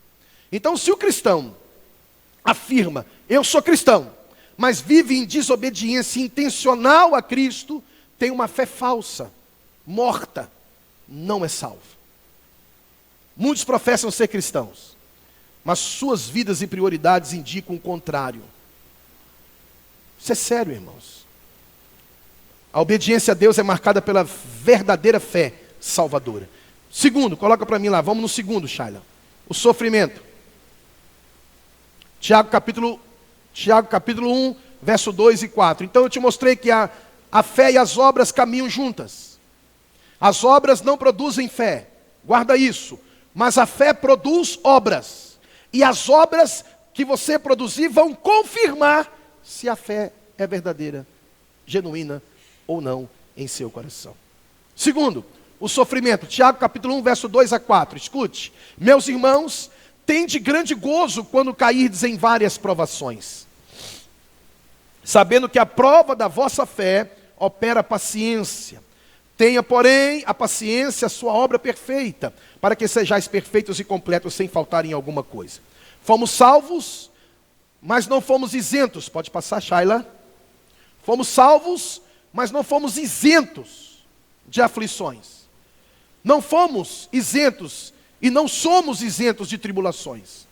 Então se o cristão afirma, eu sou cristão, mas vive em desobediência intencional a Cristo, tem uma fé falsa, morta, não é salvo. Muitos professam ser cristãos, mas suas vidas e prioridades indicam o contrário. Isso é sério, irmãos. A obediência a Deus é marcada pela verdadeira fé salvadora. Segundo, coloca para mim lá, vamos no segundo, Shaila. O sofrimento. Tiago capítulo 1, verso 2 e 4. Então eu te mostrei que a fé e as obras caminham juntas. As obras não produzem fé, guarda isso. Mas a fé produz obras. E as obras que você produzir vão confirmar se a fé é verdadeira, genuína ou não em seu coração. Segundo, o sofrimento. Tiago capítulo 1, verso 2 a 4. Escute. Meus irmãos, tende grande gozo quando cairdes em várias provações, sabendo que a prova da vossa fé opera paciência. Tenha, porém, a paciência, a sua obra perfeita, para que sejais perfeitos e completos, sem faltar em alguma coisa. Fomos salvos, mas não fomos isentos. Pode passar, Shaila. Fomos salvos, mas não fomos isentos de aflições. Não fomos isentos e não somos isentos de tribulações.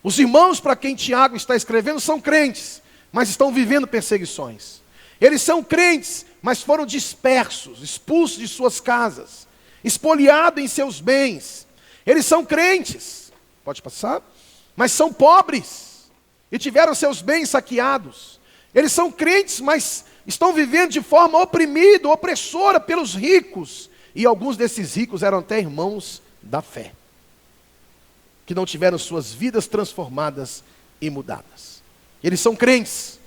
Os irmãos para quem Tiago está escrevendo são crentes, mas estão vivendo perseguições. Eles são crentes, mas foram dispersos, expulsos de suas casas, espoliados em seus bens. Eles são crentes, pode passar, mas são pobres e tiveram seus bens saqueados. Eles são crentes, mas estão vivendo de forma oprimida, opressora pelos ricos. E alguns desses ricos eram até irmãos da fé, que não tiveram suas vidas transformadas e mudadas. Eles são crentes,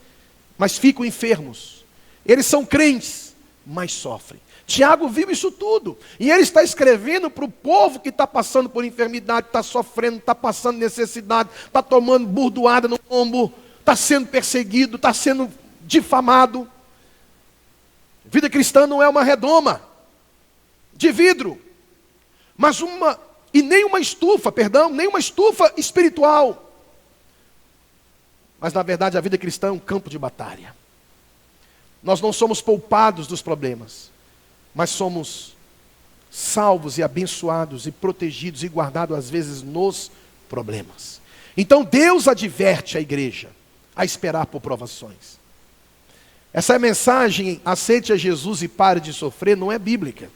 mas ficam enfermos. Eles são crentes, mas sofrem. Tiago viu isso tudo. E ele está escrevendo para o povo que está passando por enfermidade, está sofrendo, está passando necessidade, está tomando burdoada no ombro, está sendo perseguido, está sendo difamado. Vida cristã não é uma redoma de vidro, mas nem uma estufa espiritual. Mas na verdade a vida cristã é um campo de batalha. Nós não somos poupados dos problemas, mas somos salvos e abençoados e protegidos e guardados às vezes nos problemas. Então Deus adverte a igreja a esperar por provações. Essa mensagem, aceite a Jesus e pare de sofrer, não é bíblica.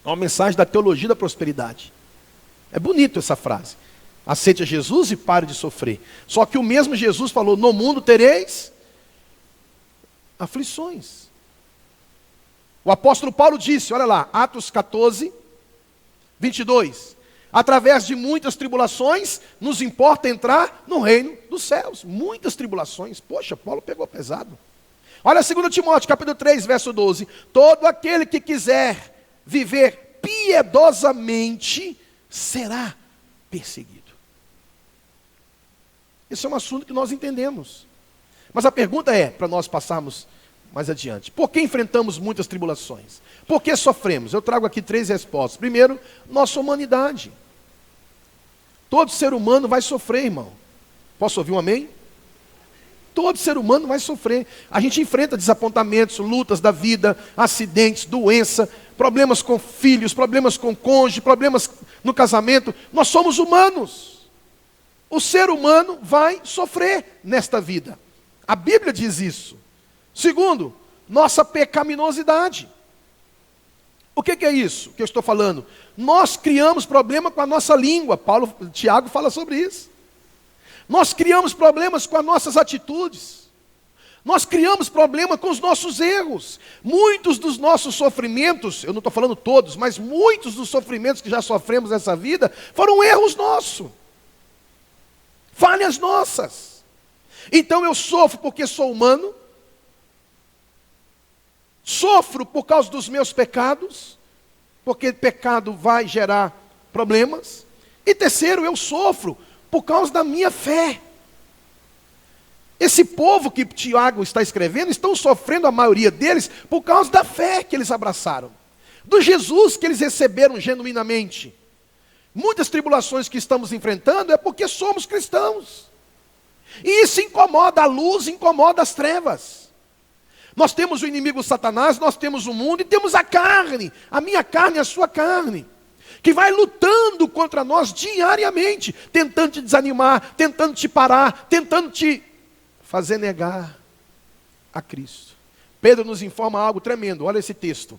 É uma mensagem da teologia da prosperidade. É bonito essa frase. Aceite a Jesus e pare de sofrer. Só que o mesmo Jesus falou, no mundo tereis aflições. O apóstolo Paulo disse, olha lá, Atos 14, 22. Através de muitas tribulações, nos importa entrar no reino dos céus. Muitas tribulações. Poxa, Paulo pegou pesado. Olha 2 Timóteo, capítulo 3, verso 12. Todo aquele que quiser viver piedosamente, será perseguido. Esse é um assunto que nós entendemos. Mas a pergunta é, para nós passarmos mais adiante, por que enfrentamos muitas tribulações? Por que sofremos? Eu trago aqui 3 respostas. Primeiro, nossa humanidade. Todo ser humano vai sofrer, irmão. Posso ouvir um amém? Todo ser humano vai sofrer. A gente enfrenta desapontamentos, lutas da vida, acidentes, doença, problemas com filhos, problemas com cônjuge, problemas no casamento. Nós somos humanos. O ser humano vai sofrer nesta vida. A Bíblia diz isso. Segundo, nossa pecaminosidade. O que é isso que eu estou falando? Nós criamos problema com a nossa língua. Tiago fala sobre isso. Nós criamos problemas com as nossas atitudes. Nós criamos problema com os nossos erros. Muitos dos nossos sofrimentos, eu não estou falando todos, mas muitos dos sofrimentos que já sofremos nessa vida foram erros nossos. Falhas nossas. Então eu sofro porque sou humano. Sofro por causa dos meus pecados, porque pecado vai gerar problemas. E terceiro, eu sofro por causa da minha fé. Esse povo que Tiago está escrevendo, estão sofrendo, a maioria deles, por causa da fé que eles abraçaram. Do Jesus que eles receberam genuinamente. Muitas tribulações que estamos enfrentando é porque somos cristãos. E isso incomoda a luz, incomoda as trevas. Nós temos o inimigo Satanás, nós temos o mundo e temos a carne, a minha carne e a sua carne, que vai lutando contra nós diariamente, tentando te desanimar, tentando te parar, tentando te fazer negar a Cristo. Pedro nos informa algo tremendo, olha esse texto.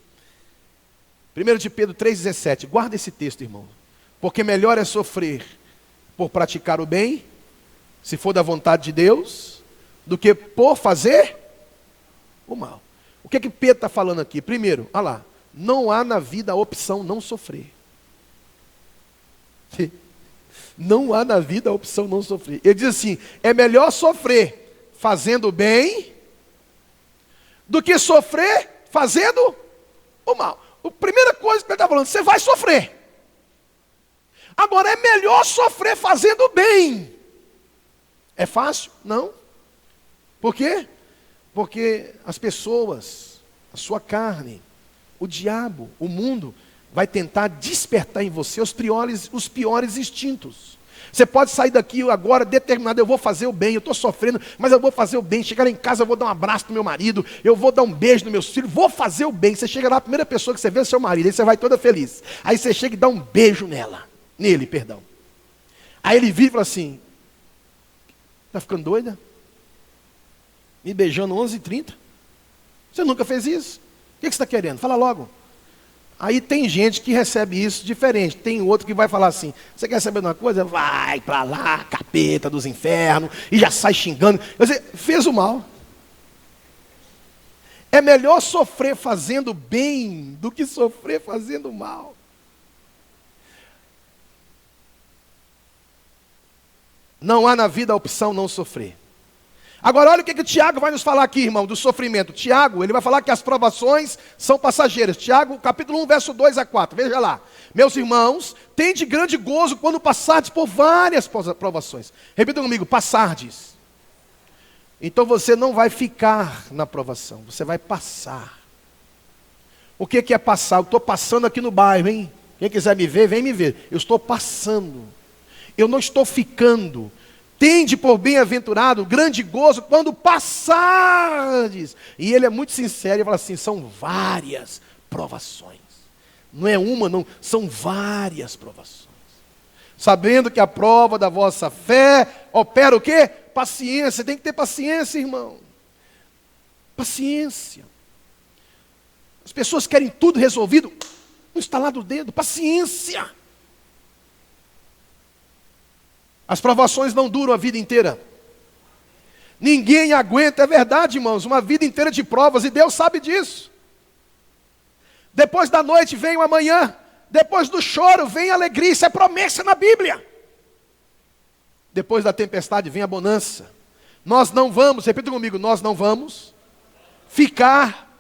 1 de Pedro 3,17, guarda esse texto, irmão. Porque melhor é sofrer por praticar o bem, se for da vontade de Deus, do que por fazer o mal. O que Pedro está falando aqui? Primeiro, olha lá, não há na vida a opção não sofrer. Não há na vida a opção não sofrer. Ele diz assim, é melhor sofrer fazendo o bem, do que sofrer fazendo o mal. A primeira coisa que ele está falando, você vai sofrer. Agora, é melhor sofrer fazendo o bem. É fácil? Não. Por quê? Porque as pessoas, a sua carne, o diabo, o mundo, vai tentar despertar em você os piores instintos. Você pode sair daqui agora determinado, eu vou fazer o bem, eu estou sofrendo, mas eu vou fazer o bem. Chegar em casa, eu vou dar um abraço no meu marido, eu vou dar um beijo nos meus filhos, vou fazer o bem. Você chega lá, a primeira pessoa que você vê é o seu marido, aí você vai toda feliz. Aí você chega e dá um beijo nele. Aí ele vira e fala assim, está ficando doida? Me beijando 11h30? Você nunca fez isso? O que você está querendo? Fala logo. Aí tem gente que recebe isso diferente. Tem outro que vai falar assim, você quer saber de uma coisa? Vai para lá, capeta dos infernos, e já sai xingando. Você fez o mal. É melhor sofrer fazendo bem do que sofrer fazendo mal. Não há na vida a opção não sofrer. Agora olha o que o Tiago vai nos falar aqui, irmão, do sofrimento. Tiago, ele vai falar que as provações são passageiras. Tiago, capítulo 1, verso 2 a 4. Veja lá. Meus irmãos, tende grande gozo quando passardes por várias provações. Repita comigo, passardes. Então você não vai ficar na provação, você vai passar. O que é passar? Eu estou passando aqui no bairro, hein? Quem quiser me ver, vem me ver. Eu estou passando. Eu não estou ficando. Tende por bem-aventurado, grande gozo, quando passardes. E ele é muito sincero, ele fala assim, são várias provações. Não é uma, não, são várias provações. Sabendo que a prova da vossa fé opera o quê? Paciência, tem que ter paciência, irmão. Paciência. As pessoas querem tudo resolvido, no estalar do dedo, paciência. As provações não duram a vida inteira. Ninguém aguenta, é verdade, irmãos, uma vida inteira de provas, e Deus sabe disso. Depois da noite vem o amanhã, depois do choro vem a alegria, isso é promessa na Bíblia. Depois da tempestade vem a bonança. Nós não vamos, repita comigo, nós não vamos ficar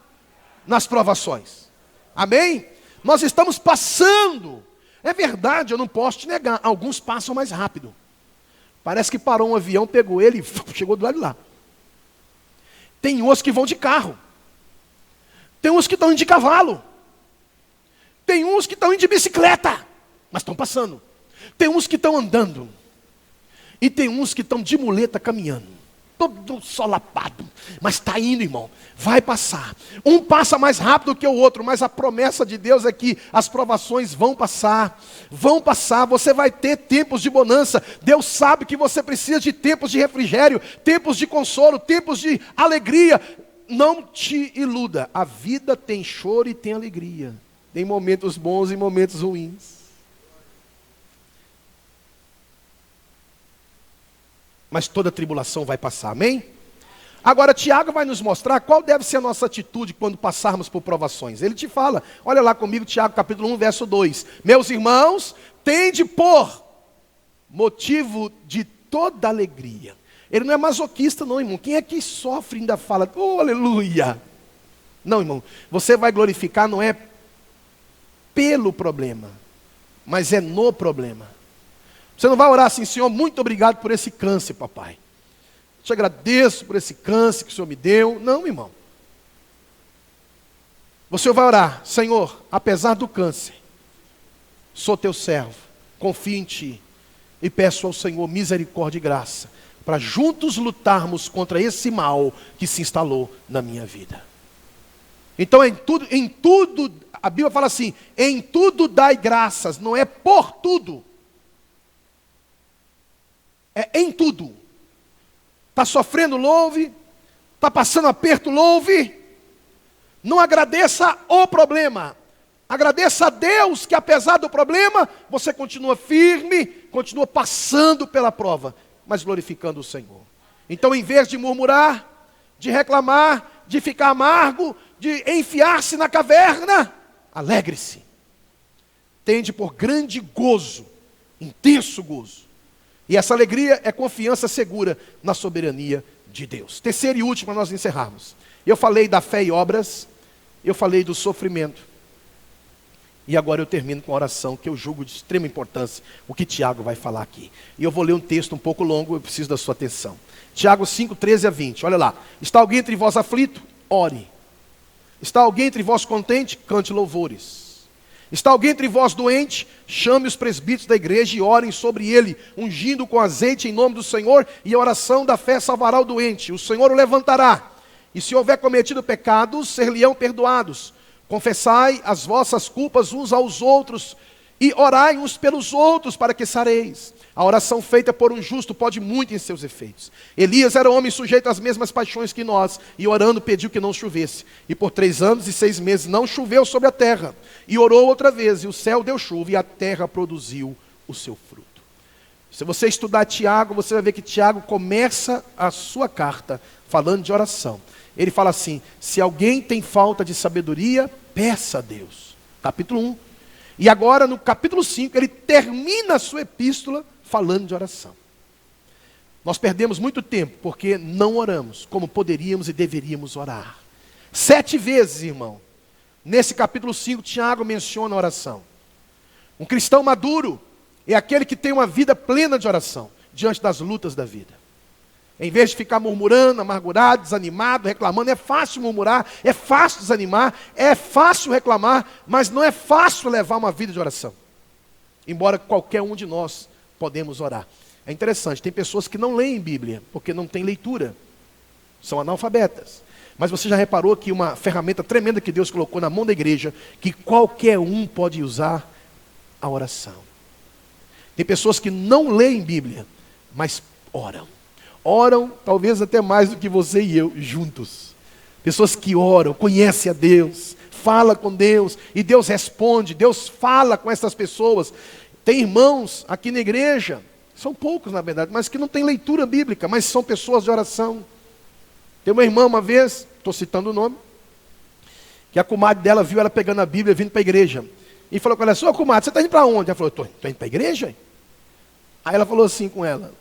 nas provações. Amém? Nós estamos passando. É verdade, eu não posso te negar, alguns passam mais rápido. Parece que parou um avião, pegou ele e chegou do lado de lá. Tem uns que vão de carro. Tem uns que estão indo de cavalo. Tem uns que estão indo de bicicleta, mas estão passando. Tem uns que estão andando. E tem uns que estão de muleta caminhando. todo solapado. Mas está indo, irmão. Vai passar. Um passa mais rápido que o outro, mas a promessa de Deus é que as provações vão passar. Vão passar. Você vai ter tempos de bonança. Deus sabe que você precisa de tempos de refrigério, tempos de consolo, tempos de alegria. Não te iluda. A vida tem choro e tem alegria. Tem momentos bons e momentos ruins. Mas toda tribulação vai passar, amém? Agora, Tiago vai nos mostrar qual deve ser a nossa atitude quando passarmos por provações. Ele te fala, olha lá comigo, Tiago capítulo 1, verso 2. Meus irmãos, tende por motivo de toda alegria. Ele não é masoquista não, irmão. Quem é que sofre e ainda fala, oh, aleluia. Não, irmão, você vai glorificar não é pelo problema, mas é no problema. Você não vai orar assim, Senhor, muito obrigado por esse câncer, papai. Te agradeço por esse câncer que o Senhor me deu. Não, irmão. Você vai orar, Senhor, apesar do câncer, sou teu servo, confio em ti e peço ao Senhor misericórdia e graça, para juntos lutarmos contra esse mal que se instalou na minha vida. Então em tudo, a Bíblia fala assim, em tudo dai graças, não é por tudo. É em tudo. Está sofrendo, louve. Está passando aperto, louve. Não agradeça o problema. Agradeça a Deus que apesar do problema, você continua firme, continua passando pela prova, mas glorificando o Senhor. Então, em vez de murmurar, de reclamar, de ficar amargo, de enfiar-se na caverna, alegre-se. Tende por grande gozo, intenso gozo. E essa alegria é confiança segura na soberania de Deus. Terceiro e último, para nós encerrarmos. Eu falei da fé e obras, eu falei do sofrimento. E agora eu termino com a oração, que eu julgo de extrema importância, o que Tiago vai falar aqui. E eu vou ler um texto um pouco longo, eu preciso da sua atenção. Tiago 5, 13 a 20, olha lá. Está alguém entre vós aflito? Ore. Está alguém entre vós contente? Cante louvores. Está alguém entre vós doente? Chame os presbíteros da igreja e orem sobre ele, ungindo com azeite em nome do Senhor, e a oração da fé salvará o doente. O Senhor o levantará. E se houver cometido pecados, ser-lhe-ão perdoados. Confessai as vossas culpas uns aos outros, e orai uns pelos outros, para que sareis. A oração feita por um justo pode muito em seus efeitos. Elias era um homem sujeito às mesmas paixões que nós, e orando pediu que não chovesse. E por 3 anos e 6 meses não choveu sobre a terra. E orou outra vez, e o céu deu chuva, e a terra produziu o seu fruto. Se você estudar Tiago, você vai ver que Tiago começa a sua carta falando de oração. Ele fala assim, se alguém tem falta de sabedoria, peça a Deus. Capítulo 1. E agora no capítulo 5, ele termina a sua epístola falando de oração. Nós perdemos muito tempo porque não oramos como poderíamos e deveríamos orar. 7 vezes, irmão, nesse capítulo 5, Tiago menciona a oração. Um cristão maduro é aquele que tem uma vida plena de oração, diante das lutas da vida. Em vez de ficar murmurando, amargurado, desanimado, reclamando, é fácil murmurar, é fácil desanimar, é fácil reclamar, mas não é fácil levar uma vida de oração. Embora qualquer um de nós podemos orar. É interessante, tem pessoas que não leem Bíblia, porque não têm leitura. São analfabetas. Mas você já reparou que uma ferramenta tremenda que Deus colocou na mão da igreja, que qualquer um pode usar, a oração. Tem pessoas que não leem Bíblia, mas oram. Oram, talvez até mais do que você e eu, juntos. Pessoas que oram, conhecem a Deus, falam com Deus, e Deus responde, Deus fala com essas pessoas. Tem irmãos aqui na igreja, são poucos na verdade, mas que não têm leitura bíblica, mas são pessoas de oração. Tem uma irmã uma vez, estou citando o nome, que a comadre dela viu ela pegando a Bíblia vindo para a igreja. E falou com ela, sua comadre, você está indo para onde? Ela falou, estou indo para a igreja. Aí ela falou assim com ela,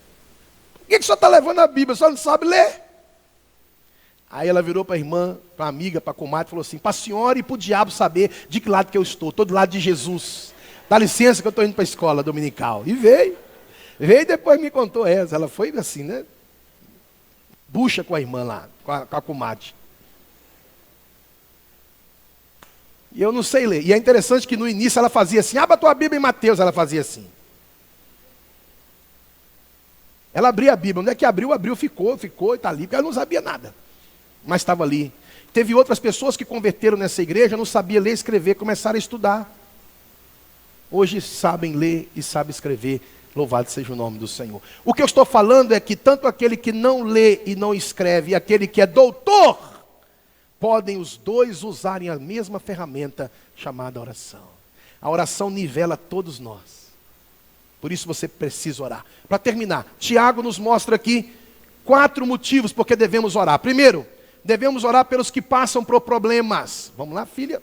por que o senhor está levando a Bíblia? O senhor não sabe ler? Aí ela virou para a irmã, para a amiga, para a comadre, e falou assim, para a senhora e para o diabo saber de que lado que eu estou do lado de Jesus. Dá licença que eu estou indo para a escola dominical. E veio e depois me contou essa. Ela foi assim, né? Bucha com a irmã lá, com a comadre. E eu não sei ler. E é interessante que no início ela fazia assim, abra a tua Bíblia em Mateus, ela fazia assim. Ela abria a Bíblia. Onde é que abriu? Abriu, ficou e está ali, porque ela não sabia nada. Mas estava ali. Teve outras pessoas que converteram nessa igreja, não sabia ler e escrever, começaram a estudar. Hoje sabem ler e sabem escrever. Louvado seja o nome do Senhor. O que eu estou falando é que tanto aquele que não lê e não escreve, e aquele que é doutor, podem os dois usarem a mesma ferramenta chamada oração. A oração nivela todos nós. Por isso você precisa orar. Para terminar, Tiago nos mostra aqui 4 motivos porque devemos orar. Primeiro, devemos orar pelos que passam por problemas. Vamos lá, filha?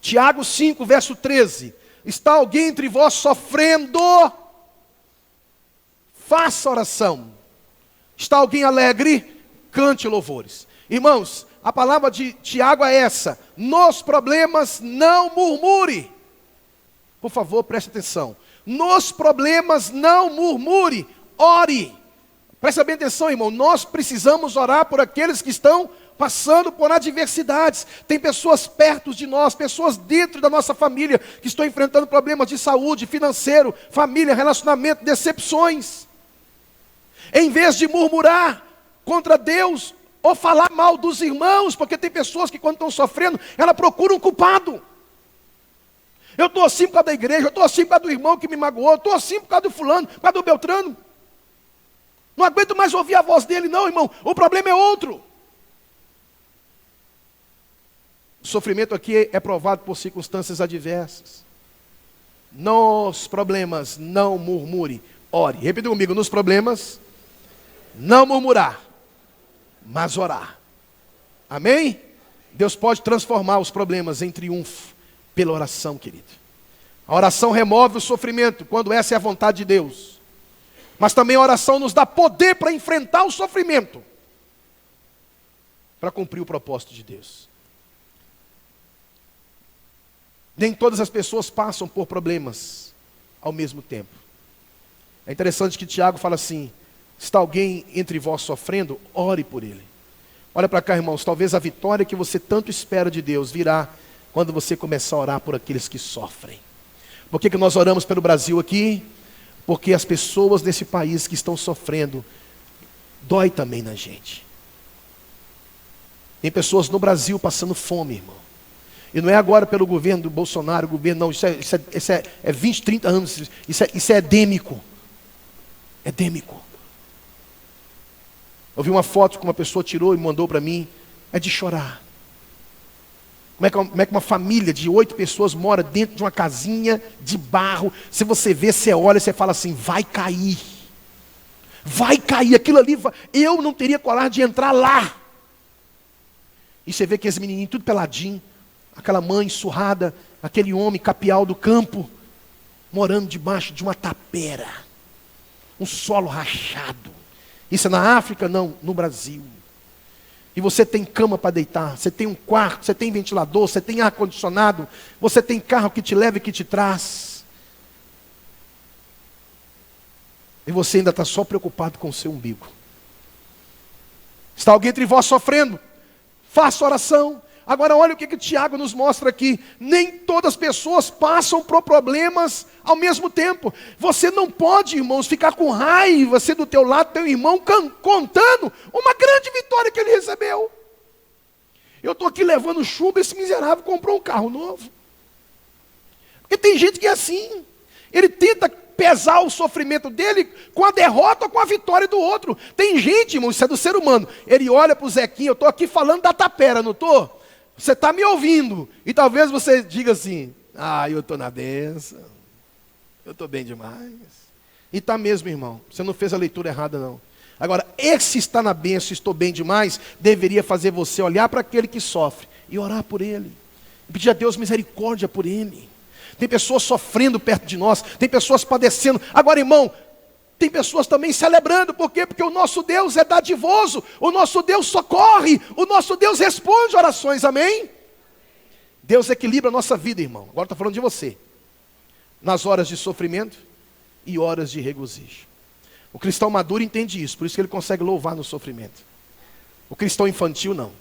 Tiago 5, verso 13. Está alguém entre vós sofrendo? Faça oração. Está alguém alegre? Cante louvores. Irmãos, a palavra de Tiago é essa: nos problemas não murmure. Por favor, preste atenção. Nos problemas não murmure, ore. Presta bem atenção, irmão. Nós precisamos orar por aqueles que estão passando por adversidades. Tem pessoas perto de nós, pessoas dentro da nossa família que estão enfrentando problemas de saúde, financeiro, família, relacionamento, decepções. Em vez de murmurar contra Deus ou falar mal dos irmãos, porque tem pessoas que quando estão sofrendo, ela procura um culpado. Eu estou assim por causa da igreja, eu estou assim por causa do irmão que me magoou, eu estou assim por causa do fulano, por causa do Beltrano. Não aguento mais ouvir a voz dele não, irmão, o problema é outro. O sofrimento aqui é provado por circunstâncias adversas. Nos problemas não murmure, ore. Repita comigo, nos problemas não murmurar, mas orar. Amém? Deus pode transformar os problemas em triunfo pela oração, querido. A oração remove o sofrimento, quando essa é a vontade de Deus. Mas também a oração nos dá poder para enfrentar o sofrimento, para cumprir o propósito de Deus. Nem todas as pessoas passam por problemas ao mesmo tempo. É interessante que Tiago fala assim: está alguém entre vós sofrendo? Ore por ele. Olha para cá, irmãos, talvez a vitória que você tanto espera de Deus virá quando você começar a orar por aqueles que sofrem. Por que nós oramos pelo Brasil aqui? Porque as pessoas nesse país que estão sofrendo, dói também na gente. Tem pessoas no Brasil passando fome, irmão. E não é agora pelo governo do Bolsonaro, não, isso é 20, 30 anos, isso é endêmico. É endêmico. Eu vi uma foto que uma pessoa tirou e mandou para mim, é de chorar. Como é que uma família de 8 pessoas mora dentro de uma casinha de barro? Se você vê, você olha, você fala assim, vai cair. Vai cair, aquilo ali, eu não teria coragem de entrar lá. E você vê que esse menininho tudo peladinho, aquela mãe surrada, aquele homem capial do campo, morando debaixo de uma tapera, um solo rachado. Isso é na África? Não, no Brasil. E você tem cama para deitar, você tem um quarto, você tem ventilador, você tem ar-condicionado, você tem carro que te leva e que te traz. E você ainda está só preocupado com o seu umbigo. Está alguém entre vós sofrendo? Faça oração. Agora olha o que Tiago nos mostra aqui. Nem todas as pessoas passam por problemas ao mesmo tempo. Você não pode, irmãos, ficar com raiva, ser do teu lado, teu irmão, contando uma grande vitória que ele recebeu. Eu estou aqui levando chumbo, esse miserável comprou um carro novo. Porque tem gente que é assim. Ele tenta pesar o sofrimento dele com a derrota ou com a vitória do outro. Tem gente, irmão, isso é do ser humano. Ele olha para o Zequinha, eu estou aqui falando da tapera, não estou? Você está me ouvindo, e talvez você diga assim, eu estou na benção, eu estou bem demais. E está mesmo, irmão, você não fez a leitura errada não. Agora, esse está na benção, estou bem demais, deveria fazer você olhar para aquele que sofre e orar por ele. E pedir a Deus misericórdia por ele. Tem pessoas sofrendo perto de nós, tem pessoas padecendo. Agora, irmão, tem pessoas também celebrando, por quê? Porque o nosso Deus é dadivoso, o nosso Deus socorre, o nosso Deus responde orações, amém? Deus equilibra a nossa vida, irmão. Agora estou falando de você. Nas horas de sofrimento e horas de regozijo. O cristão maduro entende isso, por isso que ele consegue louvar no sofrimento. O cristão infantil não.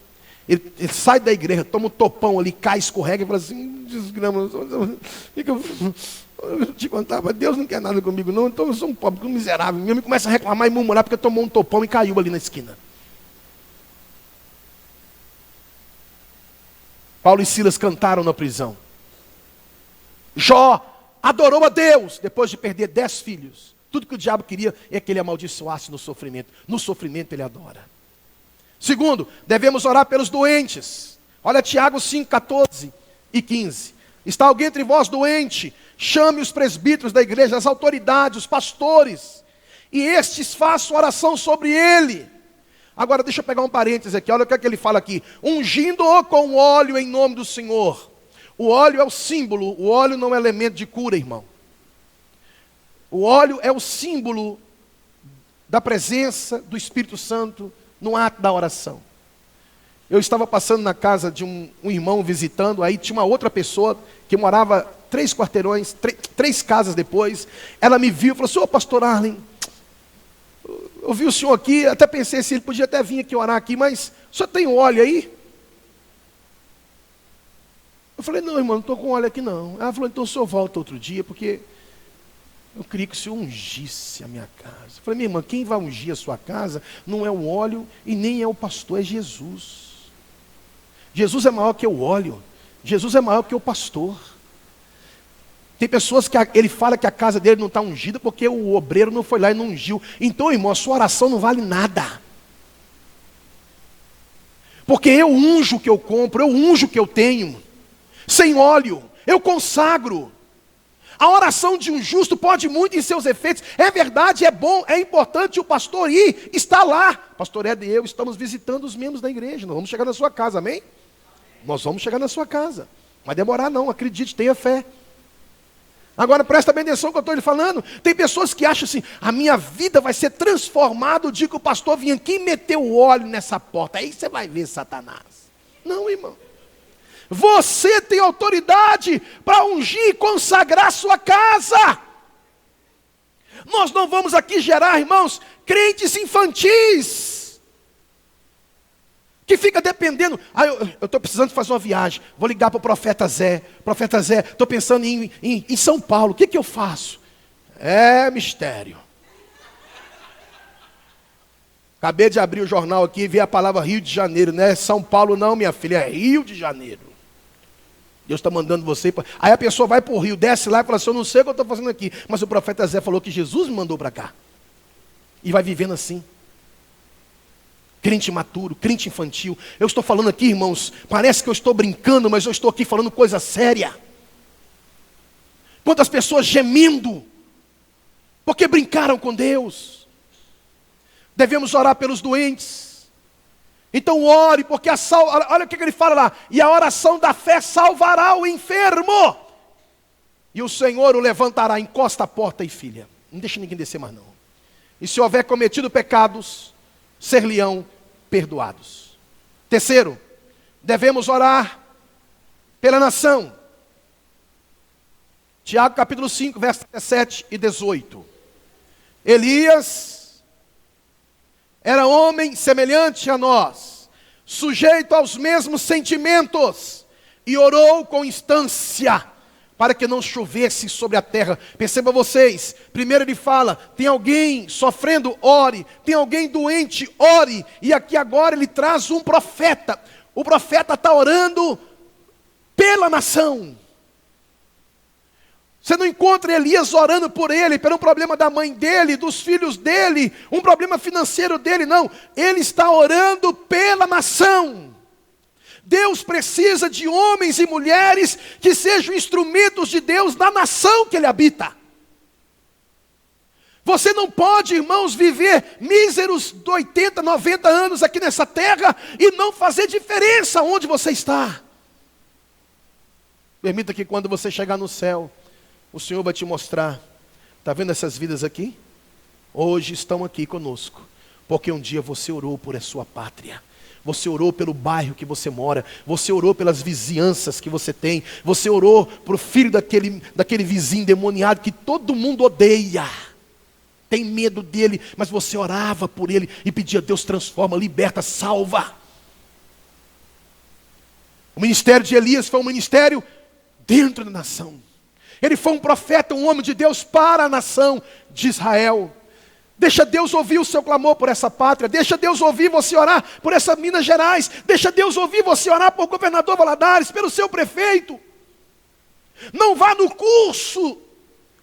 Ele sai da igreja, toma um topão ali, cai, escorrega e fala assim, desgrama, eu te contava, Deus não quer nada comigo não, então eu sou um pobre, um miserável. Meu amigo começa a reclamar e murmurar porque tomou um topão e caiu ali na esquina. Paulo e Silas cantaram na prisão. Jó adorou a Deus depois de perder 10 filhos. Tudo que o diabo queria é que ele amaldiçoasse no sofrimento. No sofrimento ele adora. Segundo, devemos orar pelos doentes. Olha Tiago 5, 14 e 15. Está alguém entre vós doente? Chame os presbíteros da igreja, as autoridades, os pastores, e estes façam oração sobre ele. Agora deixa eu pegar um parênteses aqui, olha o que é que ele fala aqui. Ungindo-o com óleo em nome do Senhor. O óleo é o símbolo, o óleo não é elemento de cura, irmão. O óleo é o símbolo da presença do Espírito Santo no ato da oração. Eu estava passando na casa de um irmão visitando, aí tinha uma outra pessoa que morava 3 quarteirões, 3 casas depois. Ela me viu e falou assim, ô pastor Arlen, eu vi o senhor aqui, até pensei se ele podia até vir aqui orar aqui, mas o senhor tem óleo aí? Eu falei, não irmão, não estou com óleo aqui não. Ela falou, então o senhor volta outro dia, porque eu queria que o senhor ungisse a minha casa. Eu falei, minha irmã, quem vai ungir a sua casa não é o óleo e nem é o pastor, é Jesus. Jesus é maior que o óleo. Jesus é maior que o pastor. Tem pessoas que ele fala que a casa dele não está ungida porque o obreiro não foi lá e não ungiu. Então, irmão, a sua oração não vale nada. Porque eu unjo o que eu compro, eu unjo o que eu tenho. Sem óleo, eu consagro. A oração de um justo pode muito em seus efeitos. É verdade, é bom, é importante o pastor ir, está lá. Pastor Ed e eu estamos visitando os membros da igreja. Nós vamos chegar na sua casa, amém? Nós vamos chegar na sua casa. Não vai demorar não, acredite, tenha fé. Agora presta bem atenção no que eu estou lhe falando. Tem pessoas que acham assim, a minha vida vai ser transformada o dia que o pastor vinha aqui e meteu o óleo nessa porta. Aí você vai ver Satanás. Não, irmão. Você tem autoridade para ungir e consagrar a sua casa. Nós não vamos aqui gerar, irmãos, crentes infantis. Que fica dependendo, eu estou precisando fazer uma viagem, vou ligar para o profeta Zé, estou pensando em São Paulo, o que eu faço? É mistério. Acabei de abrir o jornal aqui e ver a palavra Rio de Janeiro, não é São Paulo não, minha filha, é Rio de Janeiro. Deus está mandando você, aí a pessoa vai para o Rio, desce lá e fala assim, eu não sei o que eu estou fazendo aqui, mas o profeta Zé falou que Jesus me mandou para cá, e vai vivendo assim. Crente imaturo, crente infantil. Eu estou falando aqui, irmãos, parece que eu estou brincando, mas eu estou aqui falando coisa séria. Quantas pessoas gemendo, porque brincaram com Deus. Devemos orar pelos doentes. Então ore, porque olha o que ele fala lá, e a oração da fé salvará o enfermo. E o Senhor o levantará, encosta a porta e filha. Não deixa ninguém descer mais não. E se houver cometido pecados, ser-lhe-ão perdoados. Terceiro, devemos orar pela nação. Tiago capítulo 5, versos 17 e 18. Elias era homem semelhante a nós, sujeito aos mesmos sentimentos, e orou com instância para que não chovesse sobre a terra. Perceba vocês, primeiro ele fala, tem alguém sofrendo, ore, tem alguém doente, ore, e aqui agora ele traz um profeta. O profeta está orando pela nação. Você não encontra Elias orando por ele, pelo problema da mãe dele, dos filhos dele, um problema financeiro dele, não. Ele está orando pela nação. Deus precisa de homens e mulheres que sejam instrumentos de Deus na nação que Ele habita. Você não pode, irmãos, viver míseros 80, 90 anos aqui nessa terra e não fazer diferença onde você está. Permita que quando você chegar no céu, o Senhor vai te mostrar. Está vendo essas vidas aqui? Hoje estão aqui conosco, porque um dia você orou por a sua pátria. Você orou pelo bairro que você mora, você orou pelas vizinhanças que você tem, você orou para o filho daquele vizinho demoniado que todo mundo odeia, tem medo dele, mas você orava por ele e pedia, Deus transforma, liberta, salva. O ministério de Elias foi um ministério dentro da nação. Ele foi um profeta, um homem de Deus para a nação de Israel. Deixa Deus ouvir o seu clamor por essa pátria. Deixa Deus ouvir você orar por essa Minas Gerais. Deixa Deus ouvir você orar por governador Valadares, pelo seu prefeito. Não vá no curso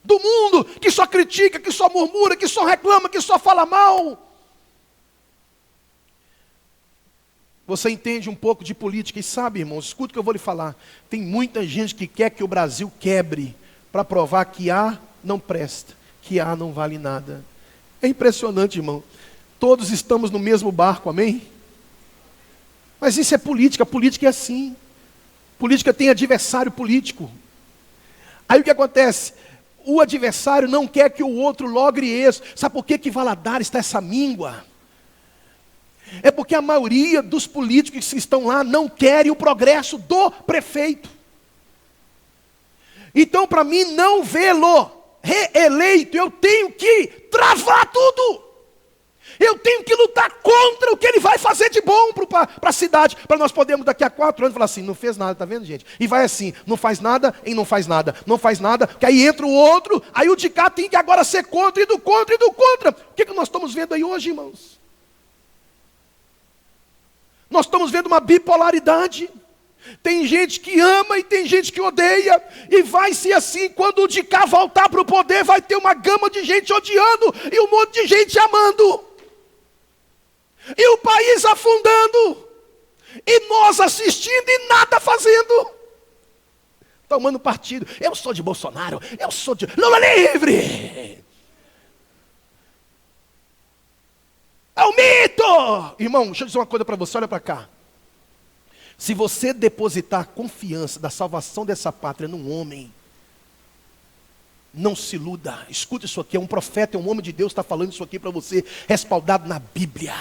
do mundo que só critica, que só murmura, que só reclama, que só fala mal. Você entende um pouco de política e sabe, irmãos, escuta o que eu vou lhe falar. Tem muita gente que quer que o Brasil quebre para provar que A não presta, que A não vale nada. É impressionante, irmão. Todos estamos no mesmo barco, amém? Mas isso é política, política é assim. Política tem adversário político. Aí o que acontece? O adversário não quer que o outro logre êxito. Sabe por que Valadares está essa míngua? É porque a maioria dos políticos que estão lá não querem o progresso do prefeito. Então, para mim não vê-lo reeleito, eu tenho que travar tudo. Eu tenho que lutar contra o que ele vai fazer de bom para a cidade, para nós podermos daqui a 4 anos falar assim, não fez nada, tá vendo, gente? E vai assim, não faz nada em não faz nada, não faz nada, que aí entra o outro, aí o de cá tem que agora ser contra, e do contra, e do contra. O que nós estamos vendo aí hoje, irmãos? Nós estamos vendo uma bipolaridade. Tem gente que ama e tem gente que odeia. E vai ser assim, quando o de cá voltar para o poder, vai ter uma gama de gente odiando e um monte de gente amando. E o país afundando. E nós assistindo e nada fazendo. Tomando partido. Eu sou de Bolsonaro, eu sou de Lula livre. É um mito! Irmão, deixa eu dizer uma coisa para você, olha para cá. Se você depositar confiança da salvação dessa pátria num homem, não se iluda. Escuta isso aqui, é um profeta, é um homem de Deus que está falando isso aqui para você, respaldado na Bíblia.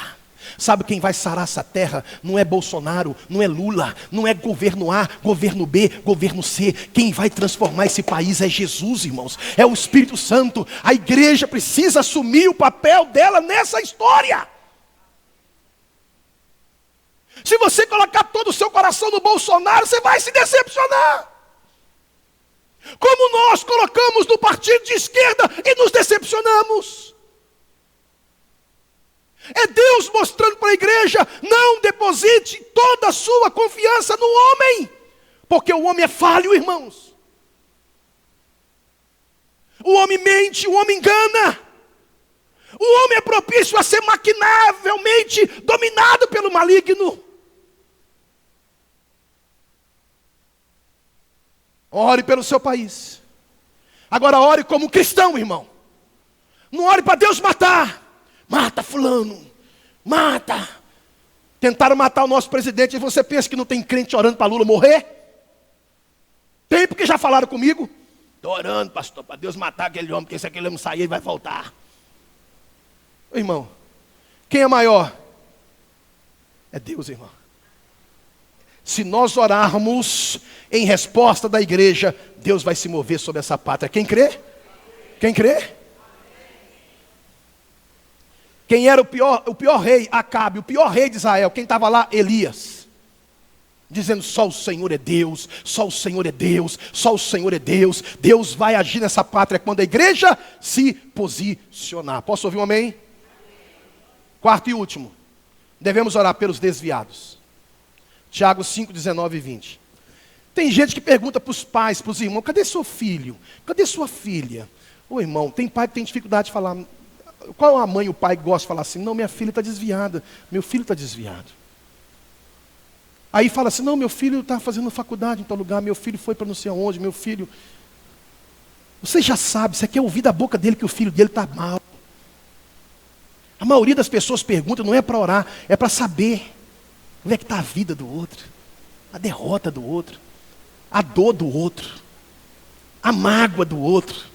Sabe quem vai sarar essa terra? Não é Bolsonaro, não é Lula, não é governo A, governo B, governo C. Quem vai transformar esse país é Jesus, irmãos. É o Espírito Santo. A igreja precisa assumir o papel dela nessa história. Se você colocar todo o seu coração no Bolsonaro, você vai se decepcionar. Como nós colocamos no partido de esquerda e nos decepcionamos. É Deus mostrando para a igreja, não deposite toda a sua confiança no homem, porque o homem é falho, irmãos. O homem mente, o homem engana. O homem é propício a ser maquinavelmente dominado pelo maligno. Ore pelo seu país. Agora ore como cristão, irmão. Não ore para Deus matar. Mata fulano, mata. Tentaram matar o nosso presidente. E você pensa que não tem crente orando para Lula morrer? Tem, porque já falaram comigo. Estou orando, pastor, para Deus matar aquele homem, porque se aquele homem sair, ele vai voltar. Irmão, quem é maior? É Deus, irmão. Se nós orarmos em resposta da igreja, Deus vai se mover sobre essa pátria. Quem crê? Quem crê? Quem era o pior rei? Acabe, o pior rei de Israel. Quem estava lá? Elias. Dizendo, só o Senhor é Deus, só o Senhor é Deus, só o Senhor é Deus. Deus vai agir nessa pátria quando a igreja se posicionar. Posso ouvir um amém? Quarto e último. Devemos orar pelos desviados. Tiago 5, 19 e 20. Tem gente que pergunta para os pais, para os irmãos, cadê seu filho? Cadê sua filha? Ô irmão, tem pai que tem dificuldade de falar. Qual a mãe e o pai que gosta de falar assim? Não, minha filha está desviada, meu filho está desviado. Aí fala assim, não, meu filho está fazendo faculdade em tal lugar, meu filho foi para não sei aonde, meu filho... Você já sabe, você quer ouvir da boca dele que o filho dele está mal. A maioria das pessoas pergunta, não é para orar, é para saber como é que está a vida do outro, a derrota do outro, a dor do outro, a mágoa do outro.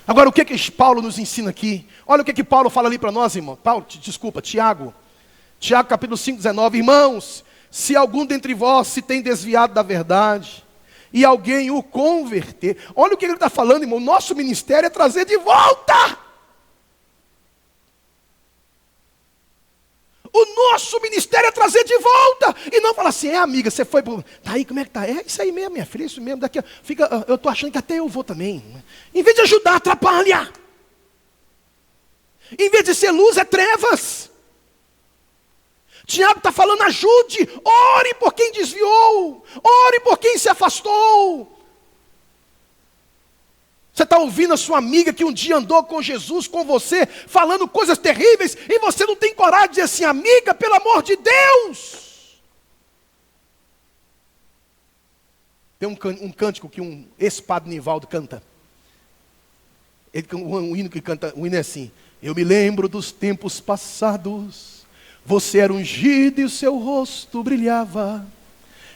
Agora, o que Paulo nos ensina aqui? Olha o que Paulo fala ali para nós, irmão. Tiago. Tiago capítulo 5, 19. Irmãos, se algum dentre vós se tem desviado da verdade, e alguém o converter. Olha o que ele está falando, irmão. Nosso ministério é trazer de volta. O nosso ministério é trazer de volta. E não falar assim, amiga, você foi pro... Tá aí, como é que tá? É isso aí mesmo, minha filha, isso mesmo. Daqui, fica, eu tô achando que até eu vou também. Em vez de ajudar, atrapalha. Em vez de ser luz, é trevas. Tiago está falando, ajude, ore por quem desviou, ore por quem se afastou. Você está ouvindo a sua amiga que um dia andou com Jesus, com você, falando coisas terríveis, e você não tem coragem de dizer assim, amiga, pelo amor de Deus. Tem um cântico que um ex-padre Nivaldo canta. Um hino que canta, o hino é assim, eu me lembro dos tempos passados, você era ungido e o seu rosto brilhava.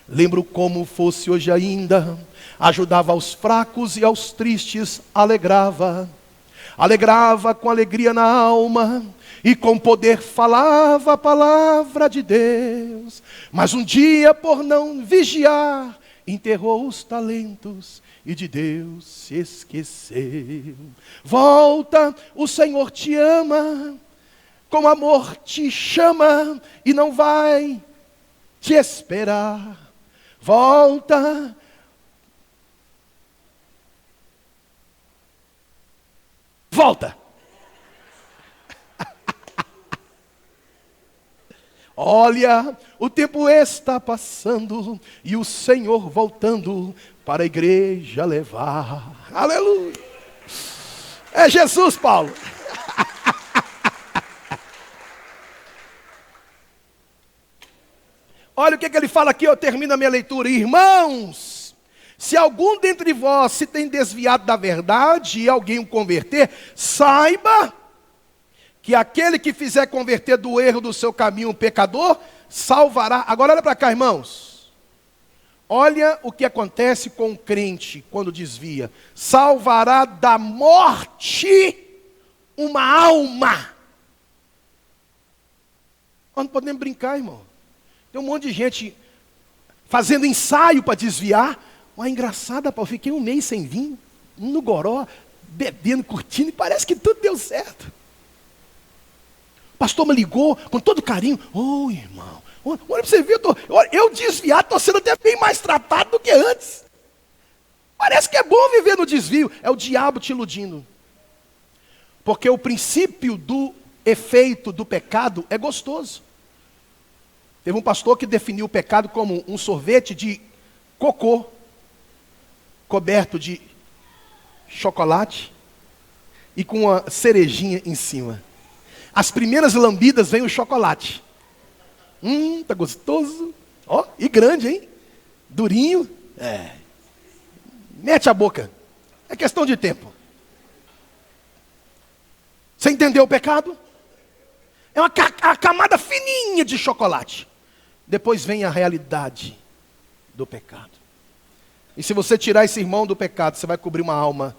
Lembro como fosse hoje ainda, ajudava aos fracos e aos tristes alegrava. Alegrava com alegria na alma e com poder falava a palavra de Deus. Mas um dia, por não vigiar, enterrou os talentos e de Deus se esqueceu. Volta, o Senhor te ama, com amor te chama e não vai te esperar. Volta. Volta. Olha, o tempo está passando e o Senhor voltando para a igreja levar. Aleluia. É Jesus, Paulo. Olha o que ele fala aqui, eu termino a minha leitura. Irmãos, se algum dentre vós se tem desviado da verdade e alguém o converter, saiba que aquele que fizer converter do erro do seu caminho um pecador, salvará. Agora olha para cá, irmãos. Olha o que acontece com o crente quando desvia. Salvará da morte uma alma. Nós não podemos brincar, irmão. Tem um monte de gente fazendo ensaio para desviar. Uma engraçada, eu fiquei um mês sem vir, no goró, bebendo, curtindo, e parece que tudo deu certo. O pastor me ligou com todo carinho. Ô, irmão, olha para você ver, eu desviado, estou sendo até bem mais tratado do que antes. Parece que é bom viver no desvio. É o diabo te iludindo. Porque o princípio do efeito do pecado é gostoso. Teve um pastor que definiu o pecado como um sorvete de cocô, coberto de chocolate e com uma cerejinha em cima. As primeiras lambidas vem o chocolate. Tá gostoso. Ó, e grande, hein? Durinho. Mete a boca. É questão de tempo. Você entendeu o pecado? É uma camada fininha de chocolate. Depois vem a realidade do pecado. E se você tirar esse irmão do pecado, você vai cobrir uma alma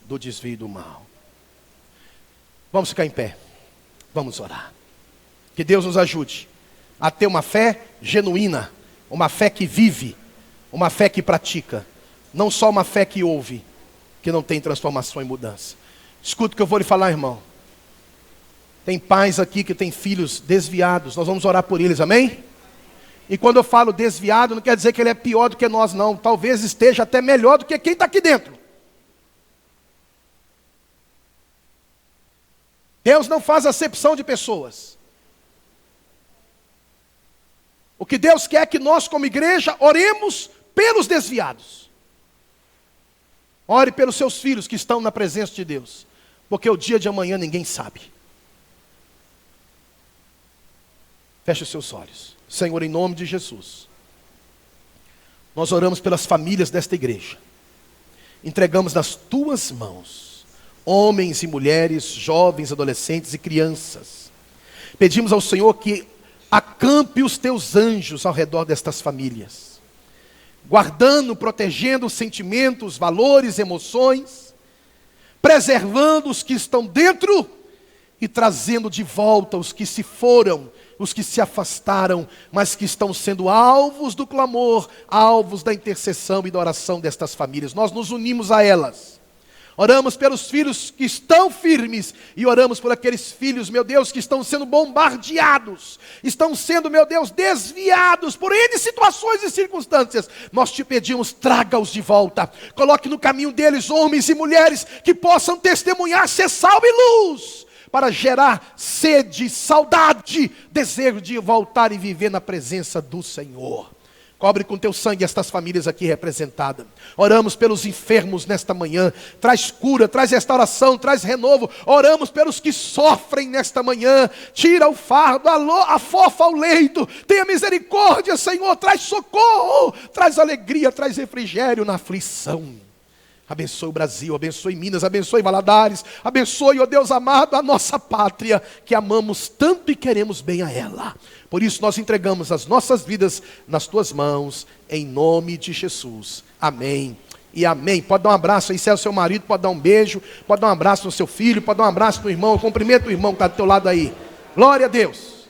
do desvio do mal. Vamos ficar em pé. Vamos orar. Que Deus nos ajude a ter uma fé genuína, uma fé que vive, uma fé que pratica. Não só uma fé que ouve, que não tem transformação e mudança. Escuta o que eu vou lhe falar, irmão. Tem pais aqui que têm filhos desviados. Nós vamos orar por eles, amém? E quando eu falo desviado, não quer dizer que ele é pior do que nós, não. Talvez esteja até melhor do que quem está aqui dentro. Deus não faz acepção de pessoas. O que Deus quer é que nós, como igreja, oremos pelos desviados. Ore pelos seus filhos que estão na presença de Deus. Porque o dia de amanhã ninguém sabe. Feche os seus olhos. Senhor, em nome de Jesus, nós oramos pelas famílias desta igreja. Entregamos nas tuas mãos, homens e mulheres, jovens, adolescentes e crianças. Pedimos ao Senhor que acampe os teus anjos ao redor destas famílias, guardando, protegendo os sentimentos, valores, emoções, preservando os que estão dentro e trazendo de volta os que se foram, os que se afastaram, mas que estão sendo alvos do clamor, alvos da intercessão e da oração destas famílias. Nós nos unimos a elas, Oramos pelos filhos que estão firmes e oramos por aqueles filhos, meu Deus, que estão sendo bombardeados, estão sendo, meu Deus, desviados por N situações e circunstâncias. Nós te pedimos, traga-os de volta, coloque no caminho deles homens e mulheres que possam testemunhar, ser sal e luz, para gerar sede, saudade, desejo de voltar e viver na presença do Senhor. Cobre com teu sangue estas famílias aqui representadas. Oramos pelos enfermos nesta manhã. Traz cura, traz restauração, traz renovo. Oramos pelos que sofrem nesta manhã. Tira o fardo, afofa o leito. Tenha misericórdia, Senhor. Traz socorro, traz alegria, traz refrigério na aflição. Abençoe o Brasil, abençoe Minas, abençoe Valadares. Abençoe, ó Deus amado, a nossa pátria, que amamos tanto e queremos bem a ela. Por isso nós entregamos as nossas vidas nas tuas mãos, em nome de Jesus. Amém e amém. Pode dar um abraço aí, se é o seu marido, pode dar um beijo, pode dar um abraço no seu filho, pode dar um abraço no irmão. Cumprimenta o irmão que está do teu lado aí. Glória a Deus.